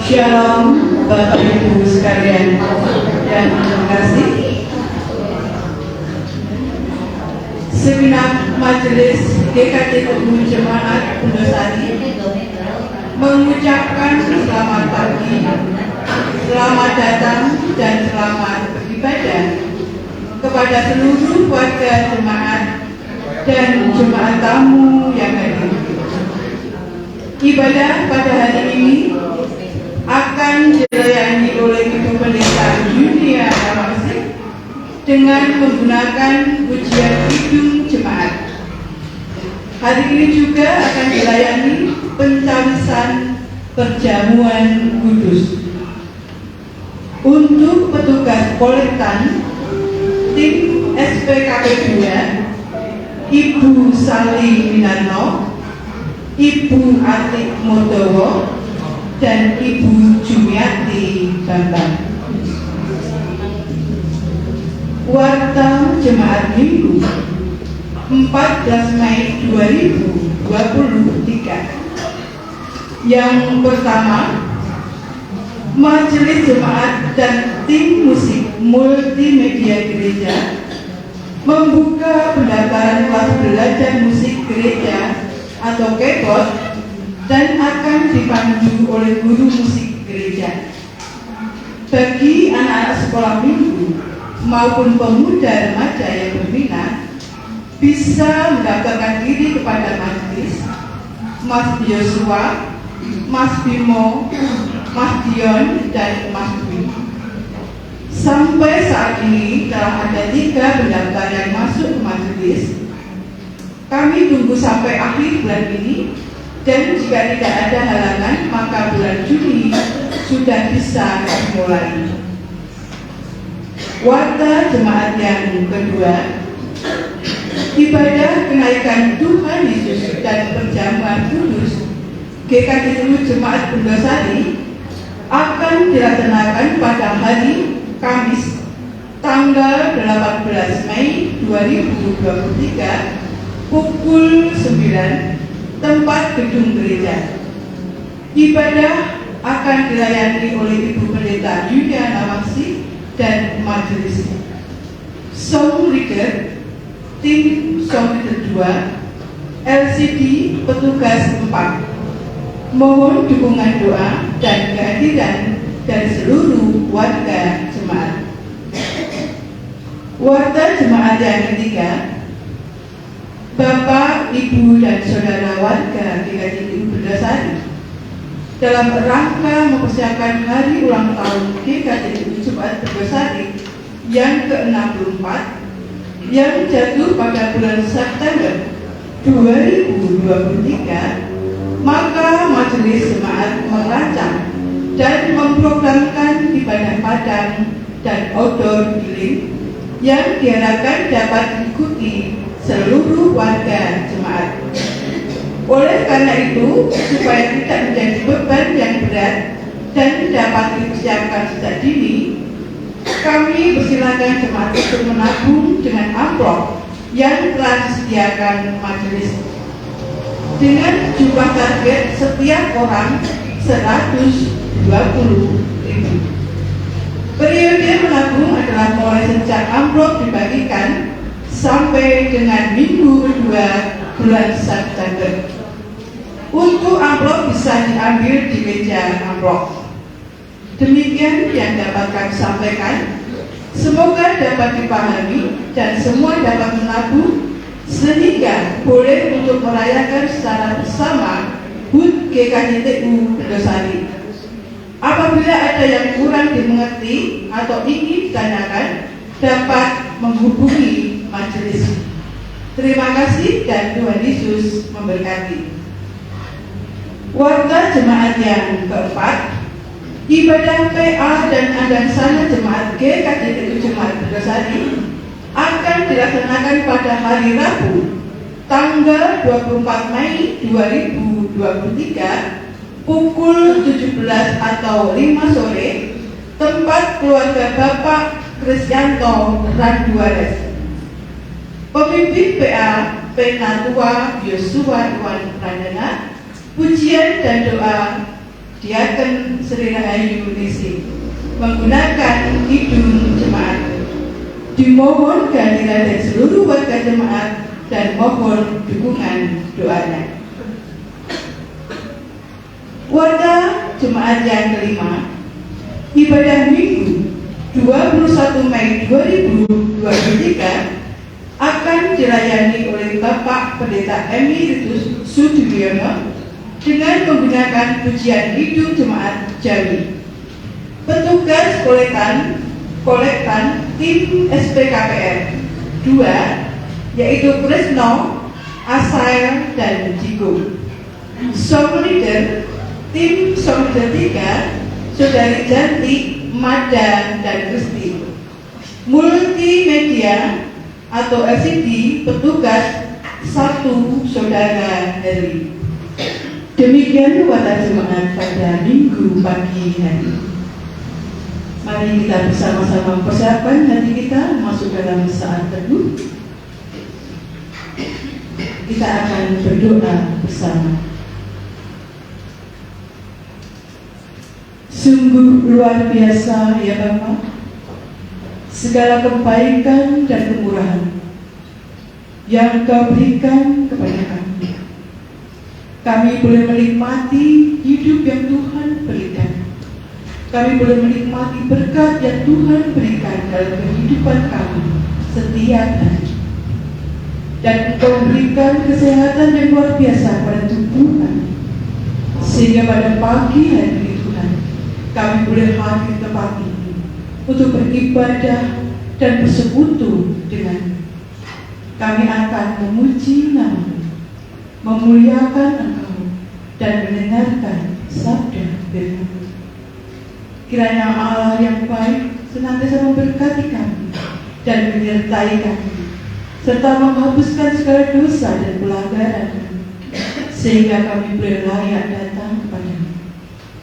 Shalom Bapak Ibu sekalian yang terima kasih. Segenap majelis GKTU Jemaat Pondosari mengucapkan selamat pagi, selamat datang dan selamat beribadah kepada seluruh warga jemaat dan jemaat tamu yang hadir. Ibadah pada hari ini akan dilayani oleh Ibu Pendeta Yunia Nawangsi dengan menggunakan pujian Kidung Jemaat. Hari ini juga akan dilayani pencawisan perjamuan kudus. Untuk petugas kolektan tim SPKP 2, Ibu Sali Minarno, Ibu Atik Modowo, dan Ibu Jumiati Bambang. Warta Jemaat Minggu 14 Mei 2023. Yang pertama, Majelis Jemaat dan tim musik multimedia gereja membuka pendaftaran kelas belajar musik gereja atau keyboard dan akan dipandu oleh guru musik gereja. Bagi anak-anak sekolah minggu maupun pemuda remaja yang berminat, bisa mendaftarkan diri kepada majelis Mas Yosua, Mas Bimo, Mas Dion, dan Mas Dwi. Sampai saat ini telah ada 3 pendaftar yang masuk ke majelis. Kami tunggu sampai akhir bulan ini, dan jika tidak ada halangan maka bulan Juni sudah bisa dimulai. Warta jemaat yang kedua, ibadah kenaikan Tuhan Yesus dan perjamuan kudus GKTU Jemaat Pondosari akan dilaksanakan pada hari Kamis tanggal 18 Mei 2023 pukul 9 tempat gedung gereja. Ibadah akan dilayani oleh Ibu Pendeta Yunia Nawangsi dan majelis. Song leader tim song leader 2 LCD petugas 4. Mohon dukungan doa dan kehadiran dari seluruh warga jemaat. Warga jemaat yang ketiga, Bapak, Ibu, dan Saudara warga GKTU Pondosari, dalam rangka mempersiapkan hari ulang tahun GKTU Jemaat Pondosari yang ke-64 yang jatuh pada bulan September 2023, maka Majelis Jemaat merancang dan memprogramkan ibadah padang dan outdoor healing yang diharapkan dapat diikuti seluruh warga jemaat. Oleh karena itu, supaya tidak menjadi beban yang berat dan dapat dipersiapkan sejak dini, kami persilakan jemaat untuk menabung dengan amplop yang telah disediakan majelis dengan jumlah target setiap orang 120.000. Periode menabung adalah mulai sejak amplop dibagikan sampai dengan minggu kedua bulan September. Untuk amplop bisa diambil di meja amplop. Demikian yang dapat kami sampaikan. Semoga dapat dipahami dan semua dapat menabung sehingga boleh untuk merayakan secara bersama HUT GKTU Pondosari. Apabila ada yang kurang dimengerti atau ingin ditanyakan, dapat menghubungi majelis. Terima kasih dan Tuhan Yesus memberkati. Warga jemaat yang keempat, ibadah PA dan adansana jemaat GKTU Jemaat Pondosari akan dilaksanakan pada hari Rabu tanggal 24 Mei 2023 pukul 17 atau 5 sore tempat keluarga Bapak Krisyanto Randuares. Pemimpin PA Penatua Yosua Iwan Pradana, pujian dan doa Diaken Sri Rahayu Nisi menggunakan Kidung Jemaat. Dimohon kehadiran dari seluruh warga jemaat dan mohon dukungan doanya. Warga jemaat yang kelima, ibadah Minggu 21 Mei 2023 akan dilayani oleh Bapak Pendeta Emeritus Sudibyono dengan menggunakan pujian Kidung Jemaat Jawi. Petugas kolektan tim SPKPR 2 yaitu Kresno, Asael, dan Jiko. Song leader tim Song leader 3 Saudari Janti, Mada, dan Kristi. Multimedia atau LCD petugas 1 Saudara Heri. Demikian wadah jemaat pada Minggu pagi hari. Mari kita bersama-sama persiapkan hati kita masuk dalam saat teduh. Kita akan berdoa bersama. Sungguh luar biasa ya Bapa, segala kebaikan dan kemurahan yang Kau berikan kepada kami. Kami boleh menikmati hidup yang Tuhan berikan. Kami boleh menikmati berkat yang Tuhan berikan dalam kehidupan kami setiap hari. Dan Engkau berikan kesehatan yang luar biasa pada tubuh kami. Sehingga pada pagi hari ini Tuhan, kami boleh hadir tempat ini untuk beribadah dan bersekutu dengan kami akan memuji nama-Mu, memuliakan Engkau, dan mendengarkan sabda firman-Mu. Kiranya Allah yang baik senantiasa memberkati kami dan menyertai kami, serta menghapuskan segala dosa dan pelanggaran kami, sehingga kami boleh layak datang kepada-Mu.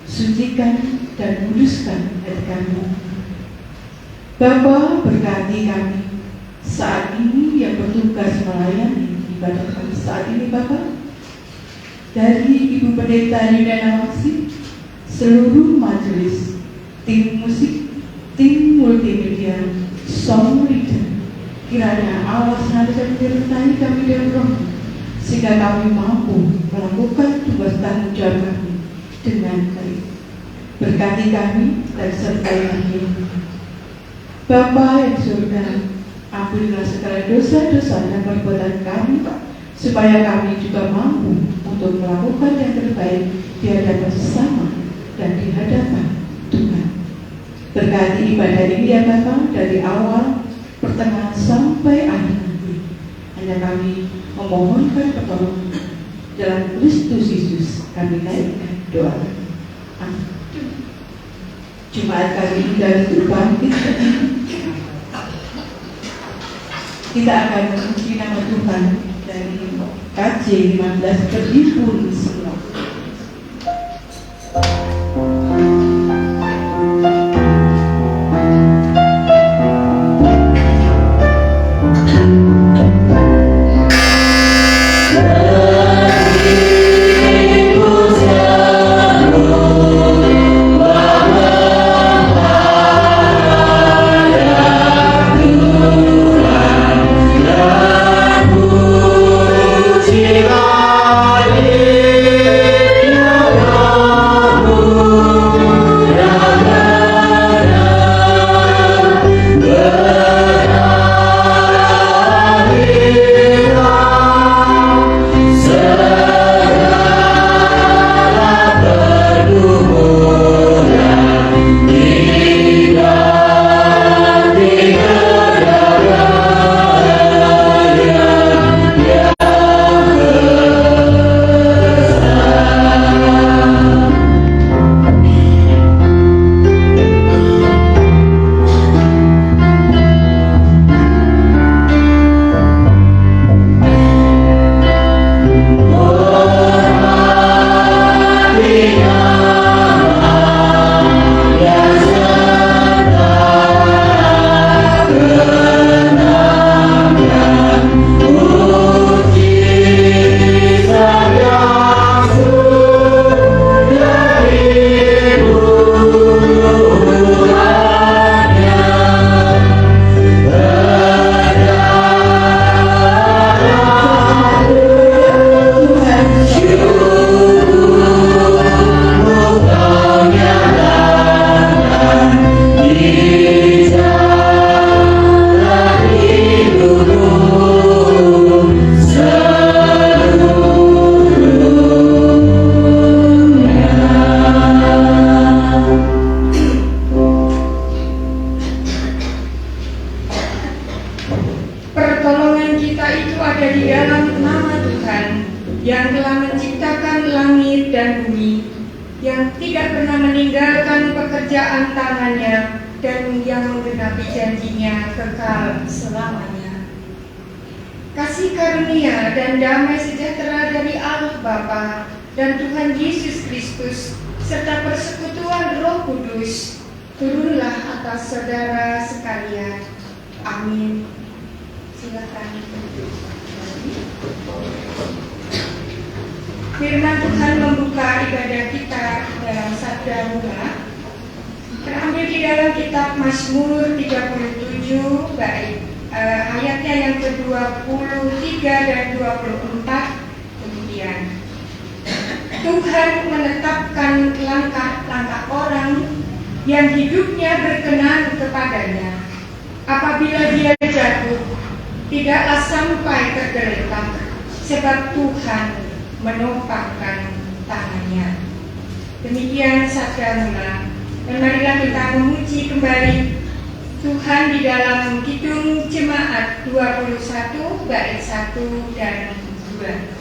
Sucikan dan kuduskan hati kami. Bapa, berkati kami saat ini yang bertugas melayani ibadah kami saat ini Bapa. Dari Ibu Pendeta Yudana Maksi, seluruh majelis, tim musik, tim multimedia, song leader, kiranya Allah senantiasa menyertai kami dengan roh, sehingga kami mampu melakukan tugas tanggung jawab kami dengan baik. Berkati kami dan sertai kami. Bapa yang surga, ampunilah segala dosa-dosa dan perbuatan kami, supaya kami juga mampu untuk melakukan yang terbaik di hadapan sesama dan di hadapan Tuhan. Berkati ibadah ini ya Bapa, dari awal, pertengahan sampai akhir nanti. Hanya kami memohonkan pertolongan dalam Kristus Yesus kami naikkan doa. Amin. Jemaat kali ini dari bangkit, kita akan memuji nama Tuhan dari KJ 15 berhimpun semua. Hallelujah. perkataan tangannya dan yang menggenapi janjinya kekal selamanya. Kasih karunia dan damai sejahtera dari Allah Bapa dan Tuhan Yesus Kristus serta persekutuan Roh Kudus turunlah atas saudara sekalian. Amin. Silakan duduk. Firman Tuhan membuka ibadah kita dalam sabda mula terambil di dalam kitab Mazmur 37 ayatnya yang ke-23 dan 24 demikian. Tuhan menetapkan langkah-langkah orang yang hidupnya berkenan kepadanya. Apabila dia jatuh, tidaklah sampai tergeletak, sebab Tuhan menopangkan tangannya. Demikian sabda mula. Dan marilah kita memuji kembali Tuhan di dalam Kidung Jemaat 21 bait 1 dan 2.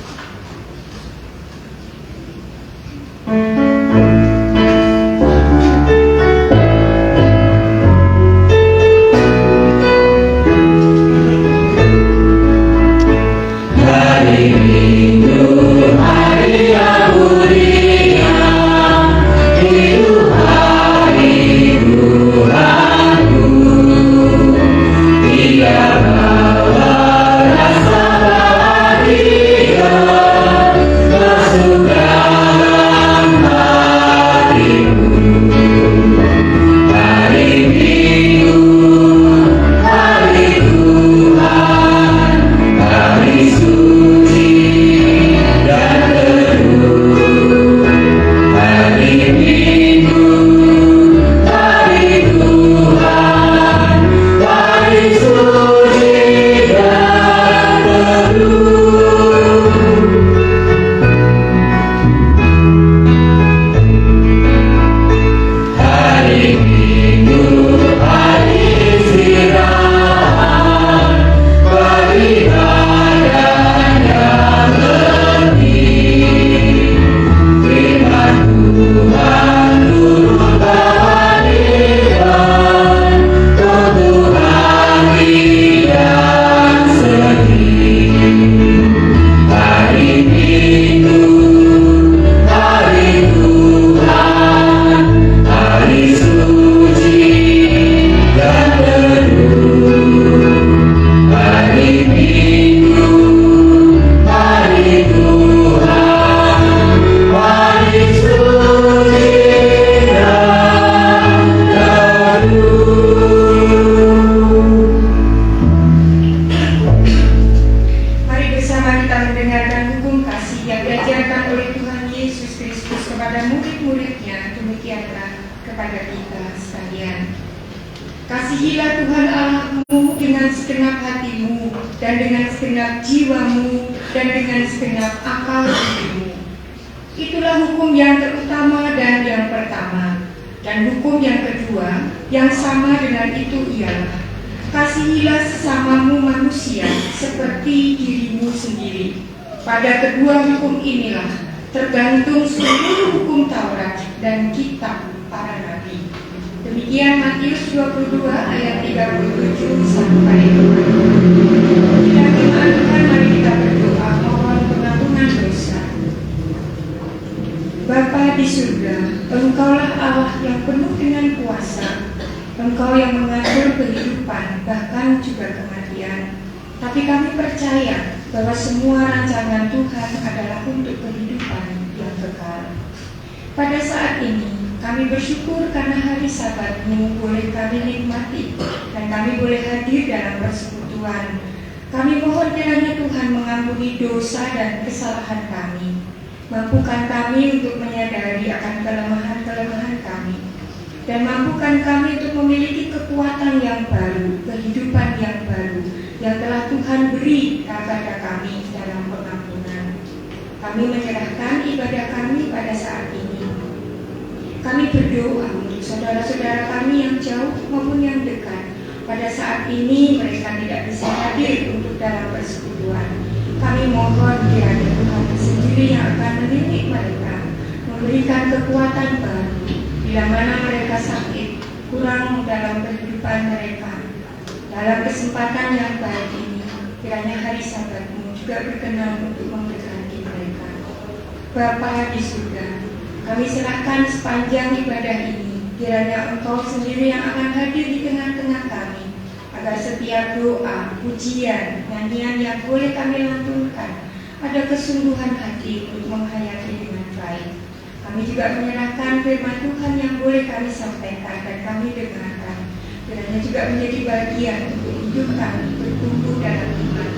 Kasihilah Tuhan Allahmu dengan segenap hatimu dan dengan segenap jiwamu dan dengan segenap akal hidupmu. Itulah hukum yang terutama dan yang pertama. Dan hukum yang kedua yang sama dengan itu ialah kasihilah sesamamu manusia seperti dirimu sendiri. Pada kedua hukum inilah tergantung seluruh hukum Taurat dan kitab para nabi. Demikian Matius 22 ayat 37 sampai 40. Kita firman Tuhan, mari kita berdoa mohon pengampunan dosa. Bapa di surga, Engkaulah Allah yang penuh dengan kuasa. Engkau yang mengatur kehidupan, bahkan juga kematian. Tapi kami percaya bahwa semua rancangan Tuhan adalah untuk kehidupan yang kekal. Pada saat ini, kami bersyukur karena hari Sabat-Mu boleh kami nikmati dan kami boleh hadir dalam persekutuan. Kami mohon kiranya Tuhan mengampuni dosa dan kesalahan kami. Mampukan kami untuk menyadari akan kelemahan-kelemahan kami. Dan mampukan kami untuk memiliki kekuatan yang baru, kehidupan yang baru, yang telah Tuhan beri kepada kami dalam pengampunan. Kami menyerahkan ibadah kami pada saat ini. Kami berdoa untuk saudara-saudara kami yang jauh maupun yang dekat. Pada saat ini mereka tidak bisa hadir untuk dalam persekutuan. Kami mohon kiranya Tuhan sendiri yang akan mendidik mereka, memberikan kekuatan baru di bila mana mereka sakit, kurang dalam kehidupan mereka. Dalam kesempatan yang baik ini, kiranya hari Sabat-Mu juga berkenan untuk memberkati mereka. Bapa di surga, kami serahkan sepanjang ibadah ini, kiranya Engkau sendiri yang akan hadir di tengah-tengah kami, agar setiap doa, pujian, nyanyian yang boleh kami lantunkan ada kesungguhan hati untuk menghayati dengan baik. Kami juga menyerahkan firman Tuhan yang boleh kami sampaikan dan kami dengarkan, kiranya juga menjadi bagian untuk hidup kami bertumbuh dalam iman.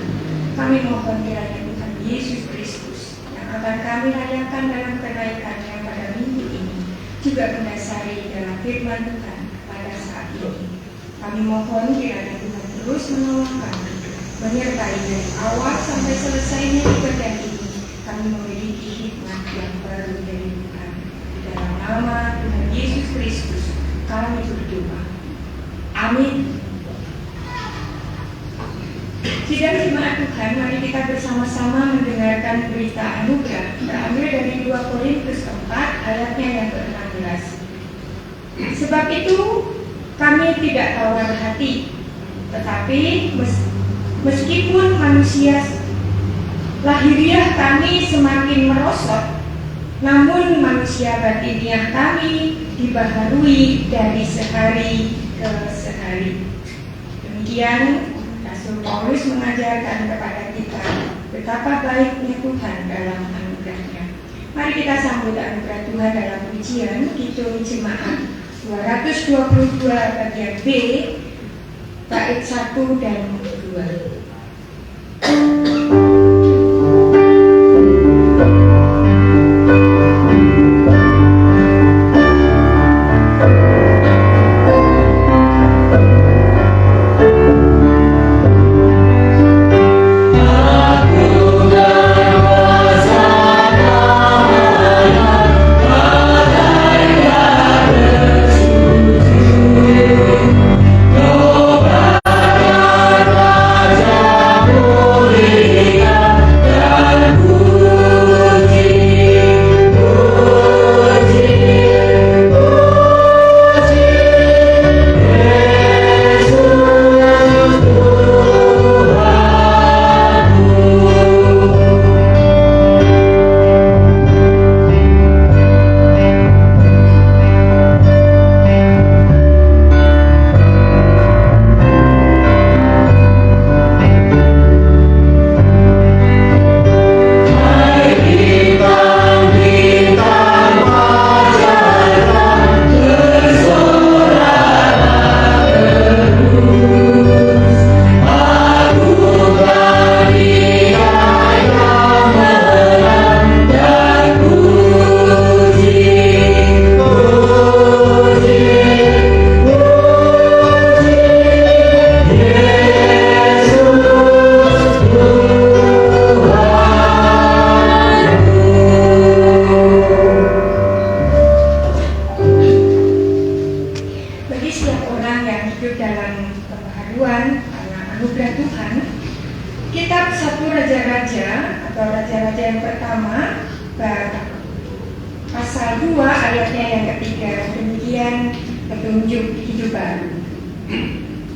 Kami mohon kiranya Tuhan Yesus Kristus yang akan kami rayakan dalam kenaikannya pada minggu ini juga mendasari dalam firman Tuhan pada saat ini. Kami mohon kiranya Tuhan terus menolong kami, menyertai dari awal sampai selesainya ibadah ini. Kami memiliki hikmat yang baru dari Tuhan. Di dalam nama Tuhan Yesus Kristus kami berdoa. Amin. Sidang jemaat Tuhan, mari kita bersama-sama mendengarkan berita anugerah terambil dari 2 Korintus 4 ayatnya yang ke-16. Sebab itu kami tidak tawar hati, tetapi meskipun manusia lahiriah kami semakin merosot, namun manusia batiniah kami dibaharui dari sehari ke sehari. Demikian Rasul Paulus mengajarkan kepada kita betapa baiknya Tuhan dalam anugerahnya. Mari kita sambut anugerah Tuhan dalam pujian Kidung Jemaat 222 bagian B, bait 1 dan 2.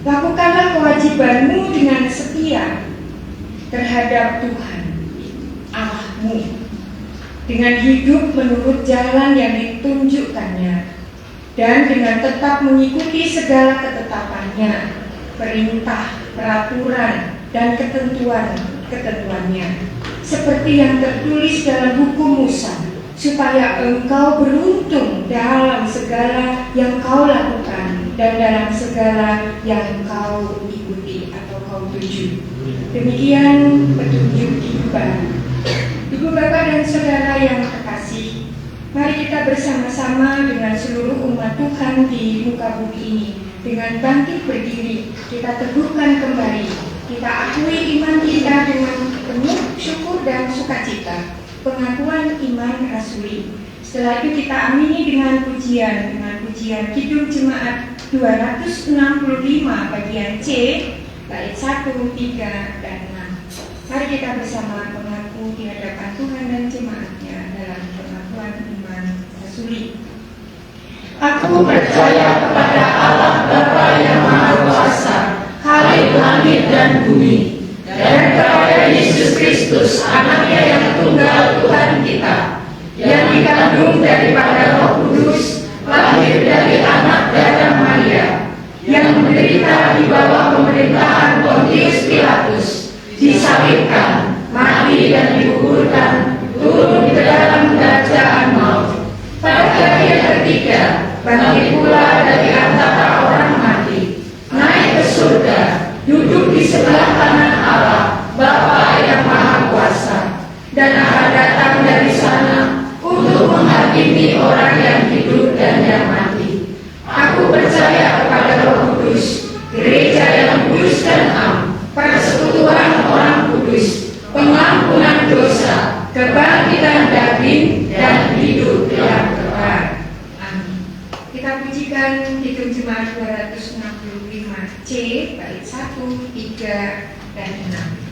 Lakukanlah kewajibanmu dengan setia terhadap Tuhan Allahmu, dengan hidup menurut jalan yang ditunjukkannya, dan dengan tetap mengikuti segala ketetapannya, perintah, peraturan, dan ketentuannya, seperti yang tertulis dalam hukum Musa, supaya engkau beruntung dalam segala yang kau lakukan dan dalam segala yang kau ikuti atau kau tuju. Demikian petunjuk hidup baru. Ibu bapak dan saudara yang terkasih, mari kita bersama-sama dengan seluruh umat Tuhan di muka bumi ini, dengan bangkit berdiri, kita teguhkan kembali, kita akui iman kita dengan penuh syukur dan sukacita, pengakuan iman rasuli. Setelah itu kita amini dengan pujian Kidung Jemaat 265 bagian C, bait 1, 3, dan 6. Mari kita bersama mengaku di hadapan Tuhan dan jemaatnya dalam pengakuan iman rasuli. Aku percaya kepada Allah Bapa yang Maha Kuasa, Khalik langit dan bumi, dan kepada Yesus Kristus, Anaknya yang tunggal Tuhan kita, yang dikandung daripada Roh Kudus, lahir dari anak darah Maria, yang menderita di bawah pemerintahan Pontius Pilatus, disalibkan, mati dan dikuburkan, turun ke dalam kerajaan maut. Pada hari yang ketiga, bangkit pula dari antara orang mati, naik ke surga, duduk di sebelah kanan Allah, Bapa yang Maha Kuasa, dan akan datang dari sana untuk menghakimi orang yang hidup dan yang mati. Aku percaya kepada Roh Kudus, gereja yang kudus dan am, persekutuan orang kudus, pengampunan dosa, kebangkitan daging, dan hidup yang kekal. Amin. Kita pujikan Kidung Jemaat 265C bait 1, 3, dan 6.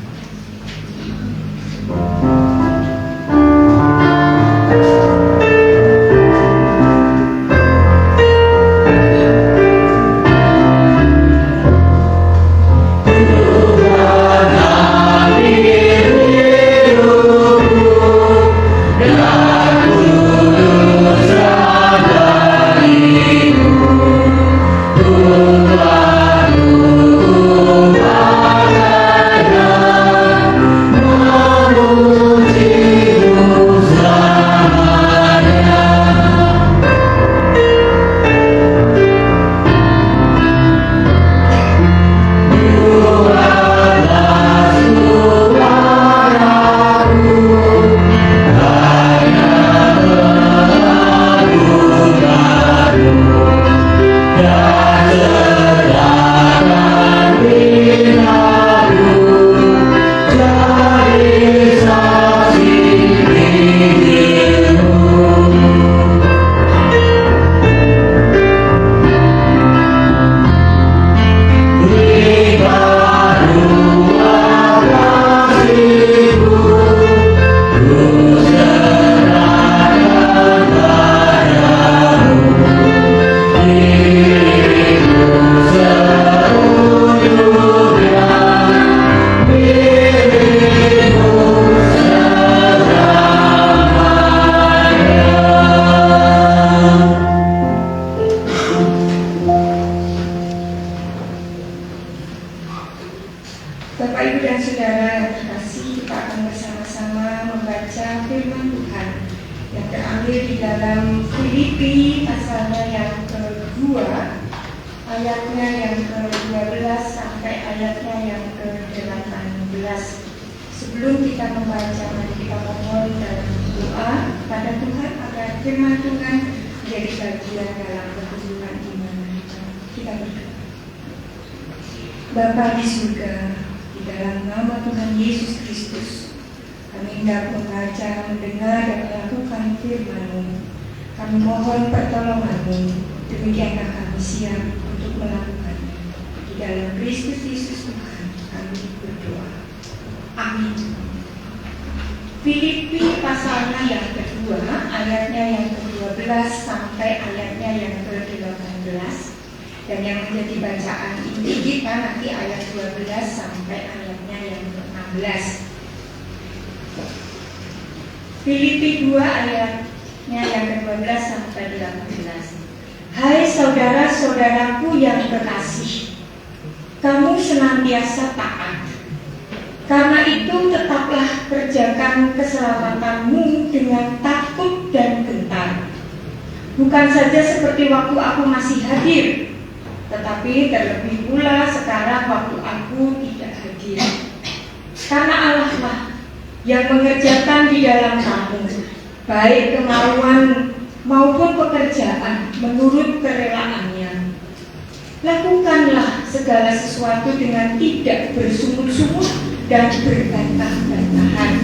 Bapa di surga, di dalam nama Tuhan Yesus Kristus, kami hendak membaca, mendengar, dan melakukan firman-Mu. Kami mohon pertolongan-Mu, demikianlah kami siap untuk melakukannya. Di dalam Kristus Yesus Tuhan, kami berdoa. Amin. Filipi pasalnya yang kedua, ayatnya yang ke-12 sampai ayatnya yang ke-18. Dan yang menjadi bacaan inti kita nanti ayat 12 sampai ayatnya yang ke-16. Filipi 2 ayatnya yang ke-12 sampai 18. Hai saudara-saudaraku yang terkasih, kamu senantiasa taat. Karena itu tetaplah kerjakan keselamatanmu dengan takut dan gentar. Bukan saja seperti waktu aku masih hadir, tetapi terlebih pula sekarang waktu aku tidak hadir. Karena Allah lah yang mengerjakan di dalam kamu, baik kemauan maupun pekerjaan menurut kerelaannya. Lakukanlah segala sesuatu dengan tidak bersungut-sungut dan berbantah-bantahan,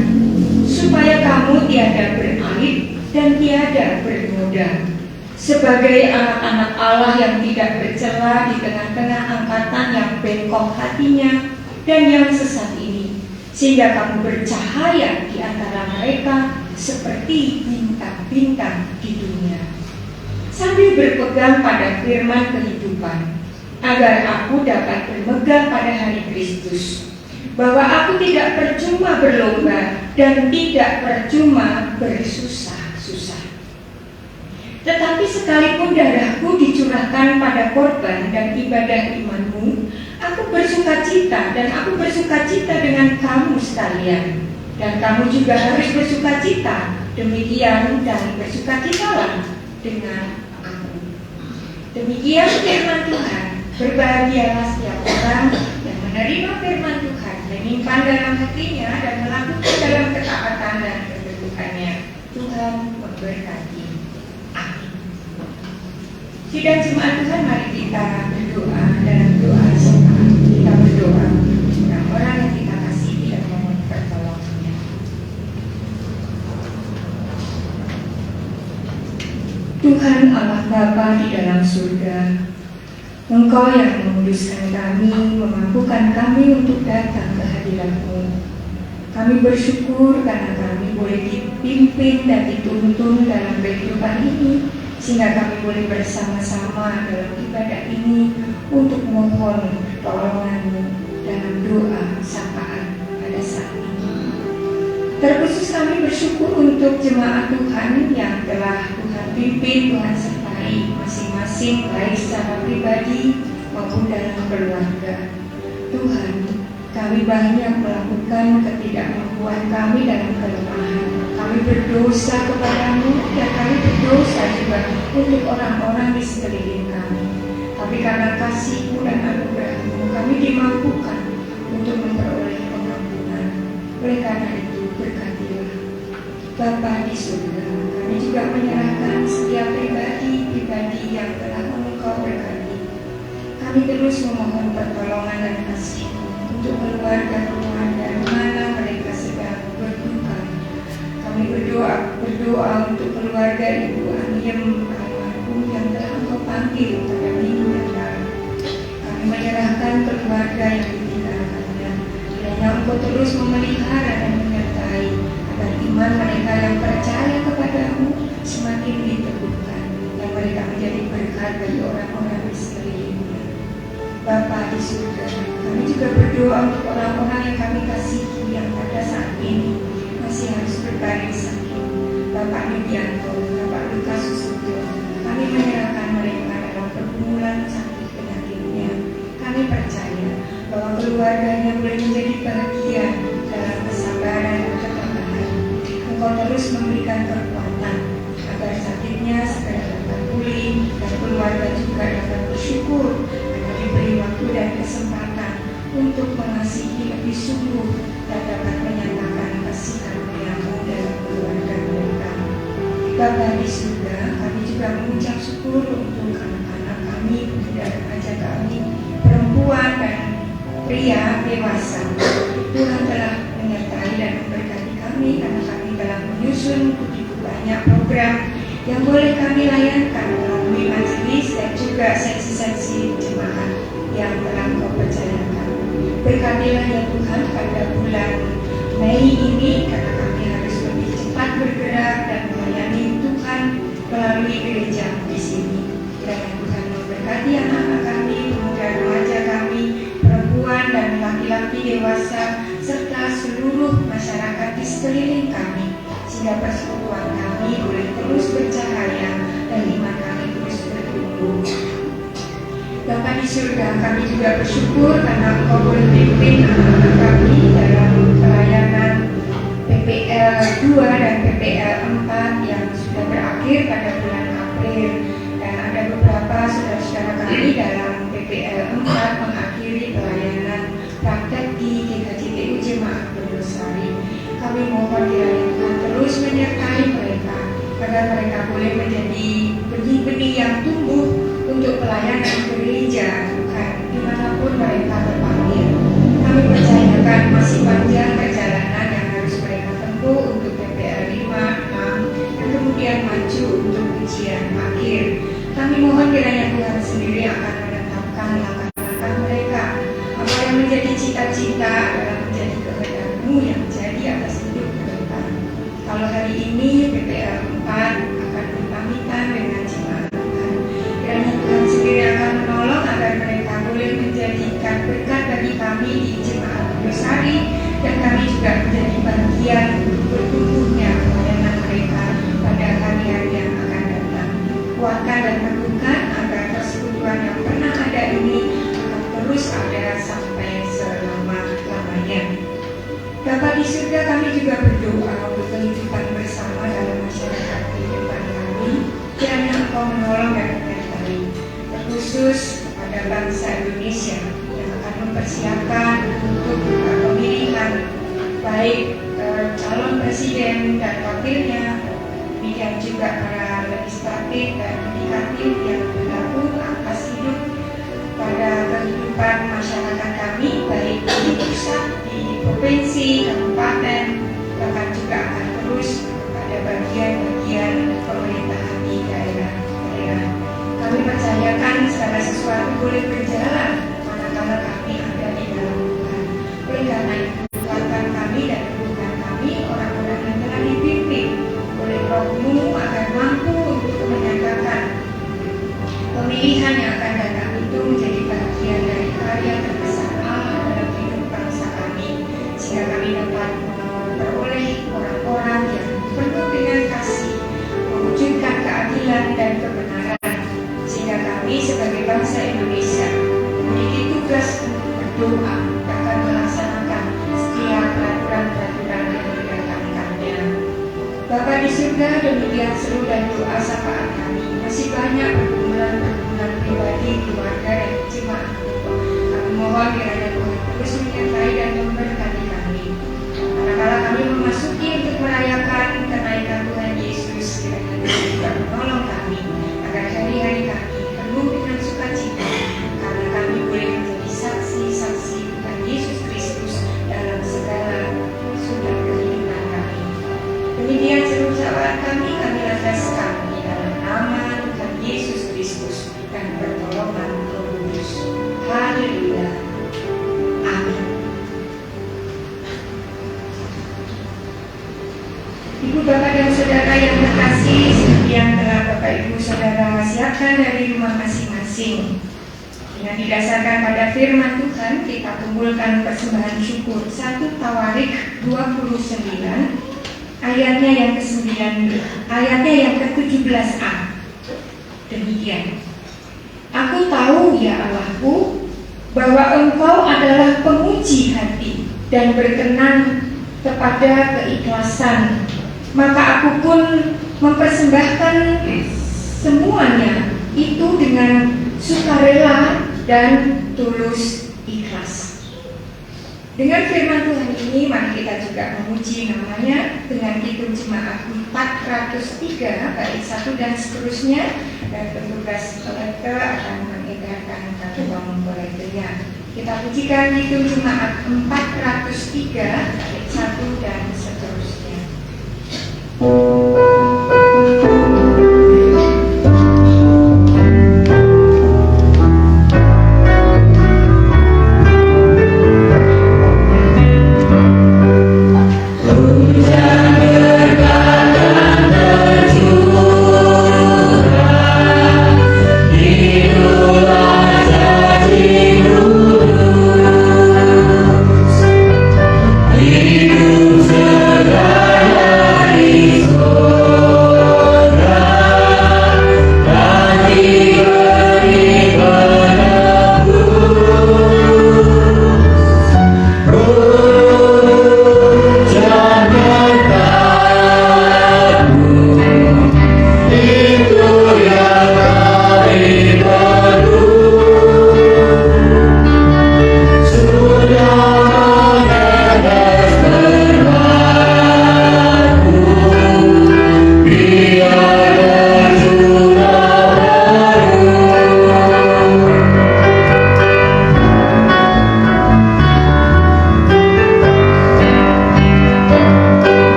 supaya kamu tiada beraib dan tiada bernoda, sebagai anak-anak Allah yang tidak bercela di tengah-tengah angkatan yang bengkok hatinya dan yang sesat ini, sehingga kamu bercahaya di antara mereka seperti bintang-bintang di dunia. sambil berpegang pada firman kehidupan, agar aku dapat bermegang pada hari Kristus, bahwa aku tidak percuma berlomba dan tidak percuma bersusah-susah. Tetapi sekalipun darahku dicurahkan pada korban dan ibadah imanmu, aku bersukacita dan aku bersukacita dengan kamu sekalian. Dan kamu juga harus bersukacita, demikian dan bersukacitalah dengan aku. Demikian firman Tuhan. Berbahagialah setiap orang yang menerima firman Tuhan, menyimpan dalam hatinya dan melakukan dalam ketaatan dan kebetulannya. Tuhan memberkati. Amin. Sidang jemaat Tuhan, mari kita berdoa dalam doa syafaat. Kita berdoa tentang orang yang kita kasihi dan mohon pertolongannya. Tuhan Allah Bapa di dalam surga, Engkau yang menguduskan kami, memampukan kami untuk datang ke hadirat-Mu. Kami bersyukur karena kami boleh dipimpin dan dituntun dalam kehidupan ini, sehingga kami boleh bersama-sama dalam ibadah ini untuk mohon pertolongan-Mu dalam doa syafaat pada saat ini. Terkhusus kami bersyukur untuk jemaat Tuhan yang telah Tuhan pimpin, Tuhan sertai masing-masing, baik secara pribadi maupun dalam keluarga. Tuhan, kami banyak melakukan ketidakmampuan kami dalam kelemahan. Kami berdosa kepadamu dan kami berdosa juga untuk orang-orang di sekeliling kami. Tapi karena kasih-Mu dan anugerah-Mu, kami dimampukan untuk memperoleh pengampunan. Oleh karena itu, berkatilah Bapa di surga. Kami juga menyerahkan setiap pribadi yang telah Engkau berkati. Kami terus memohon pertolongan dan kasih-Mu untuk keluarga-keluarga di mana mereka sedang berduka. Kami berdoa untuk keluarga Ibu Aniem almarhum yang telah Engkau panggil pada minggu yang lalu. Kami menyerahkan keluarga yang ditinggalkannya. Kiranya Engkau terus memelihara dan menyertai agar iman mereka yang percaya kepadamu semakin diteguhkan, dan mereka menjadi berkat bagi orang-orang di sekelilingnya. Bapa di surga, kami juga berdoa untuk orang-orang yang kami kasihi yang pada saat ini masih harus berbaring sakit. Bapak Yudianto, Bapak Lukas Susuto, kami menyerahkan mereka dalam pergumulan sakit penyakitnya. Kami percaya bahwa keluarganya boleh menjadi bahagia dalam kesabaran dan ketabahan. Engkau terus memberikan kekuatan agar sakitnya segera dapat pulih dan keluarga juga dapat bersyukur karena diberi waktu dan kesempatan untuk mengasihi lebih sungguh dan dapat menyatakan kasih karunia-Mu dalam keluarga mereka. Bapa di surga, kami juga mengucap syukur untuk anak-anak kami, pemuda remaja kami, perempuan dan pria dewasa. Tuhan telah menyertai dan memberkati kami karena kami telah menyusun begitu banyak program yang boleh kami layankan melalui majelis dan juga seksi-seksi jemaat yang telah Engkau percayakan. Berkatilah ya Tuhan pada bulan Mei ini, karena kami harus lebih cepat bergerak dan melayani Tuhan melalui gereja di sini. Kiranya Tuhan memberkati anak-anak kami, pemuda remaja kami, perempuan dan laki-laki dewasa, serta seluruh masyarakat di sekeliling kami, sehingga persekutuan kami boleh terus bercahaya dan iman kami terus bertumbuh. Bapa di surga, kami juga bersyukur karena Engkau boleh pimpin anak-anak kami dalam pelayanan PPL 2 dan PPL 4 yang sudah berakhir pada bulan April, dan ada beberapa saudara-saudara kami dalam PPL 4 mengakhiri pelayanan praktek di GKJTU Jemaat Bendosari. Kami mohon kiranya Tuhan terus menyertai mereka agar mereka boleh menjadi benih-benih yang tumbuh untuk pelayanan gereja Tuhan dimanapun mereka terpanggil. Kami percayakan masih panjang perjalanan yang harus mereka tempuh untuk PPL 5, 6 dan kemudian maju untuk ujian akhir. Kami mohon kiranya Tuhan sendiri akan menetapkan langkah-langkah mereka, apa yang menjadi cita-cita adalah menjadi kehendak-Mu yang jadi atas hidup mereka. Kalau hari ini PPL 4 akan berpamitan dengan jemaat juga menjadi bagian bertumbuhnya pelayanan mereka pada hari-hari yang akan datang. Kuatkan dan teguhkan agar persekutuan yang pernah ada ini akan terus ada sampai selama-lamanya. Bapa di surga, kami juga berdoa untuk kehidupan bersama dalam masyarakat kehidupan kami. Kiranya Engkau menolong dan menyertai, terkhusus kepada bangsa Indonesia yang akan mempersiapkan untuk pemilihan baik calon presiden dan wakilnya, demikian juga para legislatif dan yudikatif yang bergabung atas hidup pada kehidupan masyarakat kami, baik di pusat, di provinsi, kabupaten, bahkan juga akan terus pada bagian-bagian pemerintahan di daerah-daerah. Kami percayakan segala sesuatu boleh berjalan manakala kami ada di dalam Tuhan. Oleh karena itu, kuatkan kami dan teguhkan kami orang-orang yang telah dipimpin oleh Roh-Mu agar mampu untuk menyatakan pemilihan yang akan datang itu menjadi bagian dari karya terbesar Allah dalam hidup bangsa kami, sehingga kami dapat memperoleh orang-orang yang penuh dengan kasih, mewujudkan keadilan dan kebenaran, sehingga kami sebagai bangsa Indonesia memiliki tugas untuk berdoa akan melaksanakan setiap peraturan-peraturan yang didatangkannya. Bapa di surga, demikian seru dan doa sapaan kami. Masih banyak pergumulan pribadi, keluarga, dan jemaat. Kami mohon kiranya Tuhan terus menyertai dan memberkati kami. Manakala kami memasuki untuk merayakan kenaikan Tuhan Yesus, kiranya Tuhan juga menolong kami agar hari-hari kami penuh dengan sukacita, karena kami boleh menjadi saksi-saksi Tuhan Yesus Kristus dalam segala sudut kehidupan kami. Demikian seluruh sapaan kami lantaskan di dalam nama Tuhan Yesus Kristus dan pertolongan Roh Kudus. Haleluya. Amin. Ibu, Bapak, dan Saudara yang terkasih, seperti yang telah Bapak Ibu Saudara siapkan dari rumah masing-masing, dengan didasarkan pada firman Tuhan, kita kumpulkan persembahan syukur 1 Tawarik 29 ayatnya yang ke-9, ayatnya yang ke-17a. Demikian. Aku tahu ya Allahku, bahwa Engkau adalah penguji hati dan berkenan kepada keikhlasan. Maka aku pun mempersembahkan semuanya itu dengan sukarela dan tulus ikhlas. Dengan firman Tuhan ini, mari kita juga memuji namanya dengan hitung jemaat 403 bait 1 dan seterusnya, dan petugas kolektor akan mengedarkan kantong kolektornya. Kita pujikan hitung jemaat 403 bait 1 dan seterusnya. Hidup segala risiko.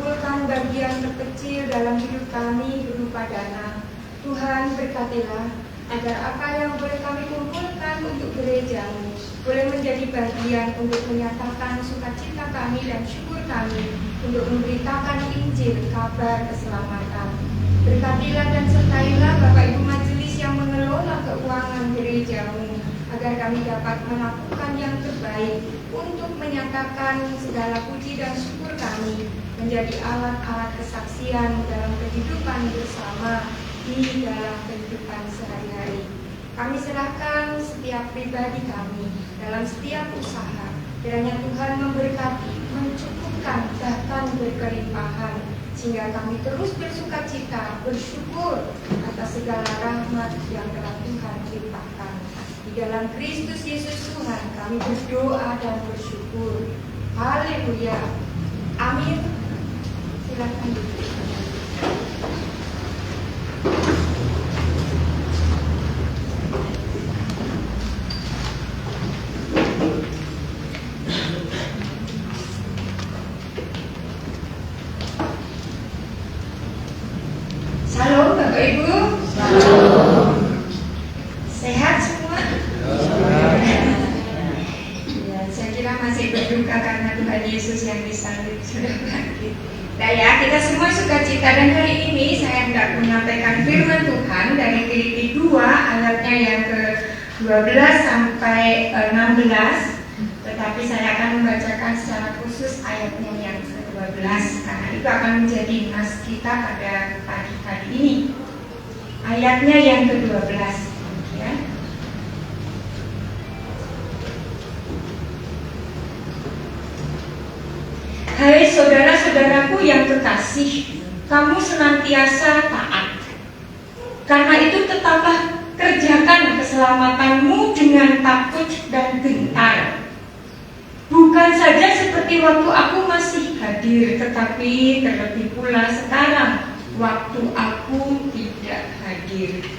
kumpulkan bagian terkecil dalam hidup kami berupa dana. Tuhan berkatilah agar apa yang boleh kami kumpulkan untuk gereja-Mu boleh menjadi bagian untuk menyatakan sukacita kami dan syukur kami untuk memberitakan Injil kabar keselamatan. Berkatilah dan sertailah Bapak Ibu Majelis yang mengelola keuangan gereja-Mu agar kami dapat melakukan yang terbaik untuk menyatakan segala puji dan syukur kami menjadi alat-alat kesaksian dalam kehidupan bersama di dalam kehidupan sehari-hari. Kami serahkan setiap pribadi kami dalam setiap usaha. Kiranya Tuhan memberkati, mencukupkan, bahkan berkelimpahan, sehingga kami terus bersukacita, bersyukur atas segala rahmat yang telah Tuhan limpahkan. Di dalam Kristus Yesus Tuhan kami berdoa dan bersyukur. Haleluya. Amin. Silakan duduk. Salam Bapak Ibu. Salam. Sehat semua? Ya, saya kira masih berduka karena Tuhan Yesus yang disalib sudah bangkit. Nah ya, kita semua sukacita, dan hari ini saya hendak menyampaikan firman Tuhan dari Filipi 2 ayatnya yang ke-12 sampai 16. Tetapi saya akan membacakan secara khusus ayatnya yang ke-12 karena itu akan menjadi nas kita pada pagi hari ini. Ayatnya yang ke-12 ya. Hai saudara-saudaraku yang kekasih, kamu senantiasa taat. Karena itu tetaplah kerjakan keselamatanmu dengan takut dan gentar. Bukan saja seperti waktu aku masih hadir, tetapi terlebih pula sekarang waktu aku tidak hadir.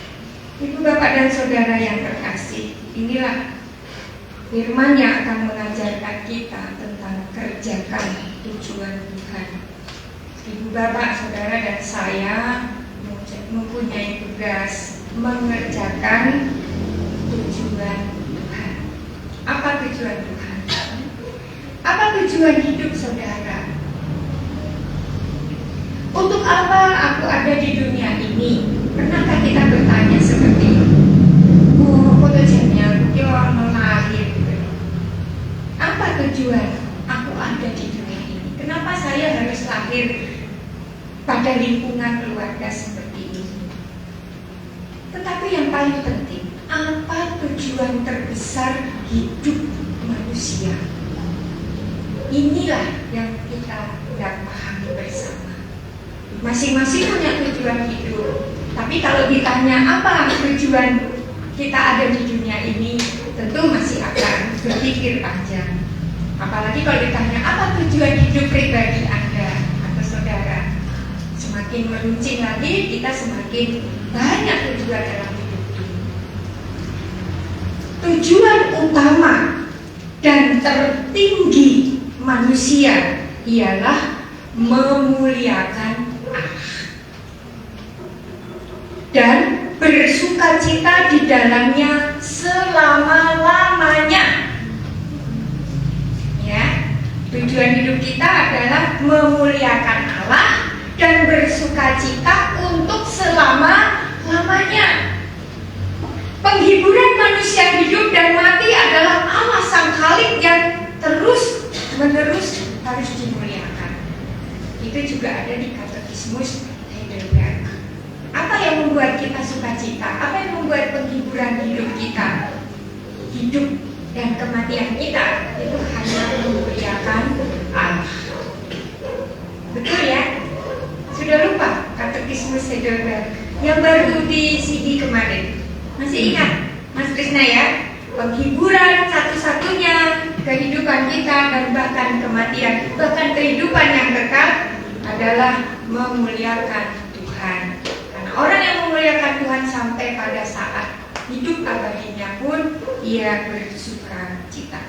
Ibu, bapak, dan saudara yang terkasih, inilah firman yang akan mengajarkan kita tentang kerjakan tujuan Tuhan. Ibu, bapak, saudara, dan saya mempunyai tugas mengerjakan tujuan Tuhan. Apa tujuan Tuhan? Apa tujuan hidup saudara? Untuk apa aku ada di dunia ini? Pernahkah kita bertanya seperti itu? Fotogennya, mungkin orang lahir. Apa tujuan aku ada di dunia ini? Kenapa saya harus lahir pada lingkungan keluarga seperti ini? Tetapi yang paling penting, apa tujuan terbesar hidup manusia? Inilah yang kita hendak pahami bersama. Masing-masing punya tujuan hidup. Tapi kalau ditanya apa tujuan kita ada di dunia ini, tentu masih akan berpikir panjang. Apalagi kalau ditanya apa tujuan hidup pribadi Anda atau saudara, semakin meruncing lagi, kita semakin banyak tujuan dalam hidup ini. Tujuan utama dan tertinggi manusia ialah memuliakan Allah dan bersukacita di dalamnya selama-lamanya. Ya, tujuan hidup kita adalah memuliakan Allah dan bersukacita untuk selama-lamanya. Penghiburan manusia hidup dan mati adalah Allah Sang Khalik yang terus-menerus harus dimuliakan. Itu juga ada di Katekismus Heidelberg. Apa yang membuat kita sukacita? Apa yang membuat penghiburan hidup kita? Hidup dan kematian kita itu hanya memuliakan Allah. Betul ya? Sudah lupa Katekismus Heidelberg yang baru di CD kemarin? Masih ingat Mas Krisna ya? Penghiburan satu-satunya kehidupan kita dan bahkan kematian, bahkan kehidupan yang kekal adalah memuliakan Tuhan. Karena orang yang memuliakan Tuhan sampai pada saat hidup abadinya pun ia bersuka cita.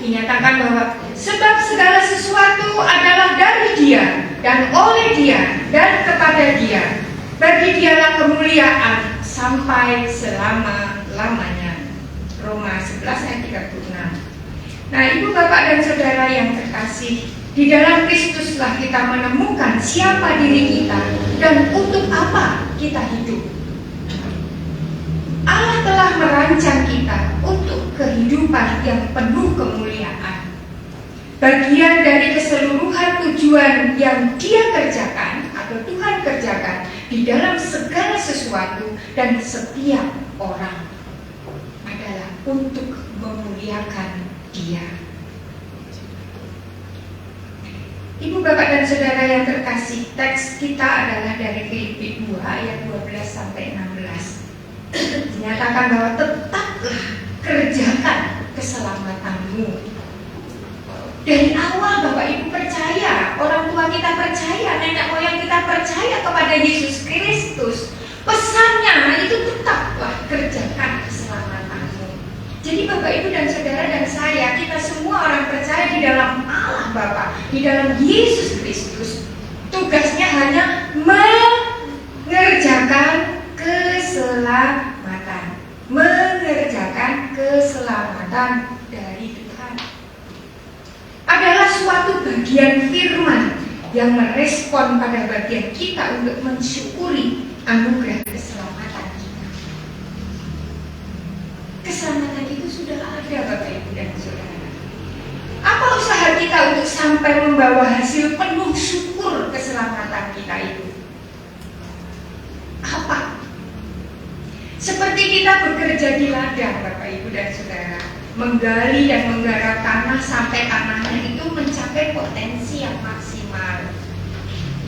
dinyatakan bahwa sebab segala sesuatu adalah dari Dia dan oleh Dia dan kepada Dia. Bagi Dialah kemuliaan sampai selama-lamanya. Roma 11 ayat 36. Nah, Ibu, Bapak, dan Saudara yang terkasih, di dalam Kristuslah kita menemukan siapa diri kita dan untuk apa kita hidup. Allah telah merancang kita untuk kehidupan yang penuh kemuliaan. Bagian dari keseluruhan tujuan yang Dia kerjakan atau Tuhan kerjakan di dalam segala sesuatu dan setiap orang adalah untuk memuliakan Dia. Ibu, Bapak, dan Saudara yang terkasih, teks kita adalah dari Filipi 2 ayat 12 sampai 16. Dinyatakan bahwa tetaplah kerjakan keselamatanmu. Dari awal Bapak Ibu percaya, orang tua kita percaya, nenek moyang kita percaya kepada Yesus Kristus. Pesannya itu tetaplah kerjakan keselamatanmu. Jadi Bapak Ibu dan Saudara dan saya, kita semua orang percaya di dalam Allah Bapa, di dalam Yesus Kristus. Tugasnya hanya mengerjakan keselamatan, mengerjakan keselamatan dari Tuhan. Adalah suatu bagian firman yang merespon pada bagian kita untuk mensyukuri anugerah keselamatan kita. Keselamatan itu sudah ada Bapak Ibu dan Saudara. Apa usaha kita untuk sampai membawa hasil penuh syukur keselamatan kita itu? Apa? Seperti kita bekerja di ladang Bapak Ibu dan Saudara, menggali dan menggarap tanah sampai tanahnya itu mencapai potensi yang maksimal.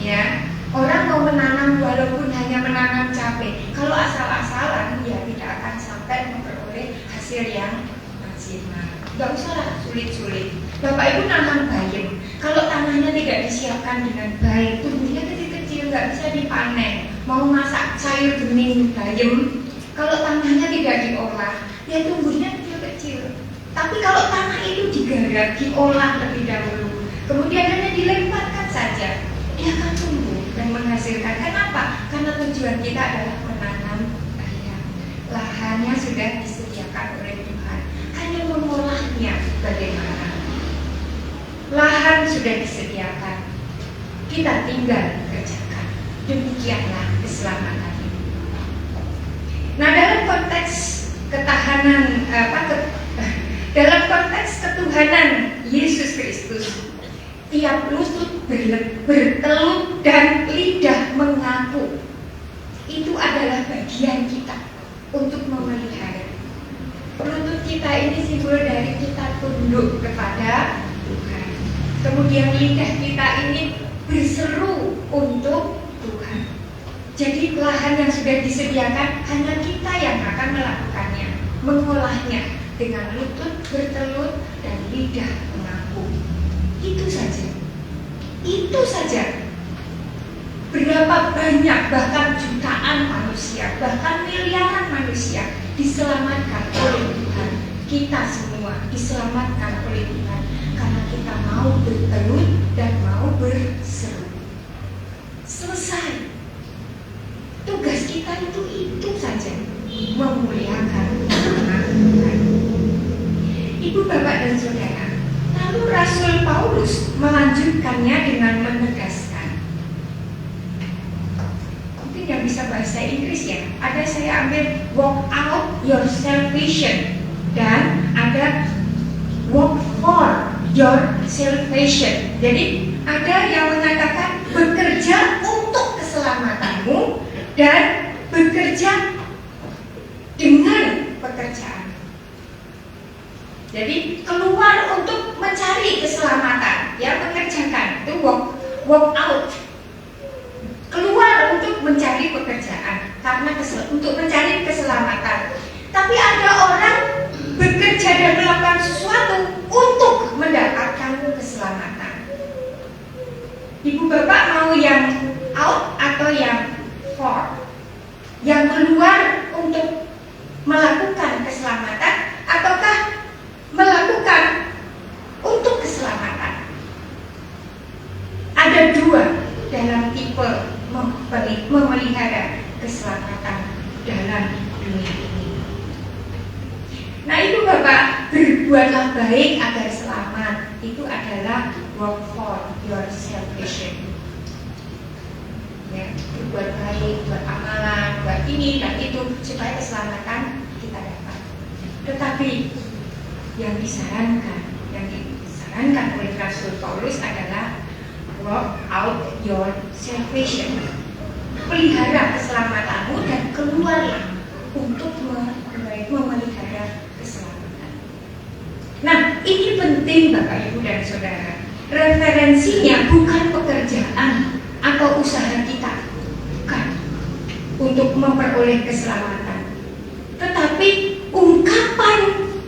Ya, orang mau menanam walaupun hanya menanam cabai, kalau asal-asalan ya tidak akan sampai memperoleh hasil yang maksimal. Gak usah sulit-sulit. Bapak Ibu nanam bayam, kalau tanahnya tidak disiapkan dengan baik, tumbuhnya kecil-kecil, nggak bisa dipanen. Mau masak sayur bening bayam, kalau tanahnya tidak diolah, ya tumbuhnya kecil-kecil. Tapi kalau tanah itu digarap, diolah terlebih dahulu, kemudian hanya dilemparkan saja, dia akan tumbuh dan menghasilkan. Kenapa? Karena tujuan kita adalah menanam bayam. Lahannya sudah disediakan oleh Tuhan, hanya mengolahnya bagaimana. Lahan sudah disediakan, kita tinggal kerjakan. Demikianlah keselamatan ini. Nah, dalam konteks ketahanan dalam konteks ketuhanan Yesus Kristus, tiap lutut bertelut dan lidah mengaku. Itu adalah bagian kita untuk memelihara. Lutut kita ini simbol dari kita tunduk kepada Tuhan. Kemudian lidah kita ini berseru untuk Tuhan. Jadi lahan yang sudah disediakan hanya kita yang akan melakukannya, mengolahnya dengan lutut bertelut dan lidah mengaku. Itu saja. Itu saja. Berapa banyak, bahkan jutaan manusia, bahkan miliaran manusia diselamatkan oleh Tuhan. Kita semua diselamatkan oleh Tuhan karena kita mau bertelut dan mau berseru. Selesai. Tugas kita itu saja, memuliakan nama Tuhan. Ibu, Bapak, dan Saudara, lalu Rasul Paulus melanjutkannya dengan menegaskan. Mungkin yang bisa bahasa Inggris ya, ada saya ambil walk out your salvation dan ada walk for your salvation. Jadi ada yang mengatakan bekerja untuk keselamatanmu dan bekerja dengan pekerjaan. Jadi keluar untuk mencari keselamatan, ya, mengerjakan itu walk out. Keluar untuk mencari pekerjaan karena untuk mencari keselamatan. Tapi ada orang bekerja dan melakukan sesuatu untuk mendapatkan keselamatan. Ibu Bapak mau yang out atau yang for? Yang keluar untuk melakukan keselamatan ataukah melakukan tipe memelihara keselamatan dalam dunia ini. Nah, itu Bapak, berbuatlah baik agar selamat. Itu adalah work for your salvation. Ya, berbuat baik, buat amalan, buat ini dan itu supaya keselamatan kita dapat. Tetapi yang disarankan oleh Rasul Paulus adalah work out your salvation. Pelihara keselamatanmu dan keluarlah untuk memelihara keselamatan. Nah, ini penting Bapak Ibu dan Saudara. Referensinya bukan pekerjaan atau usaha kita, bukan untuk memperoleh keselamatan, tetapi ungkapan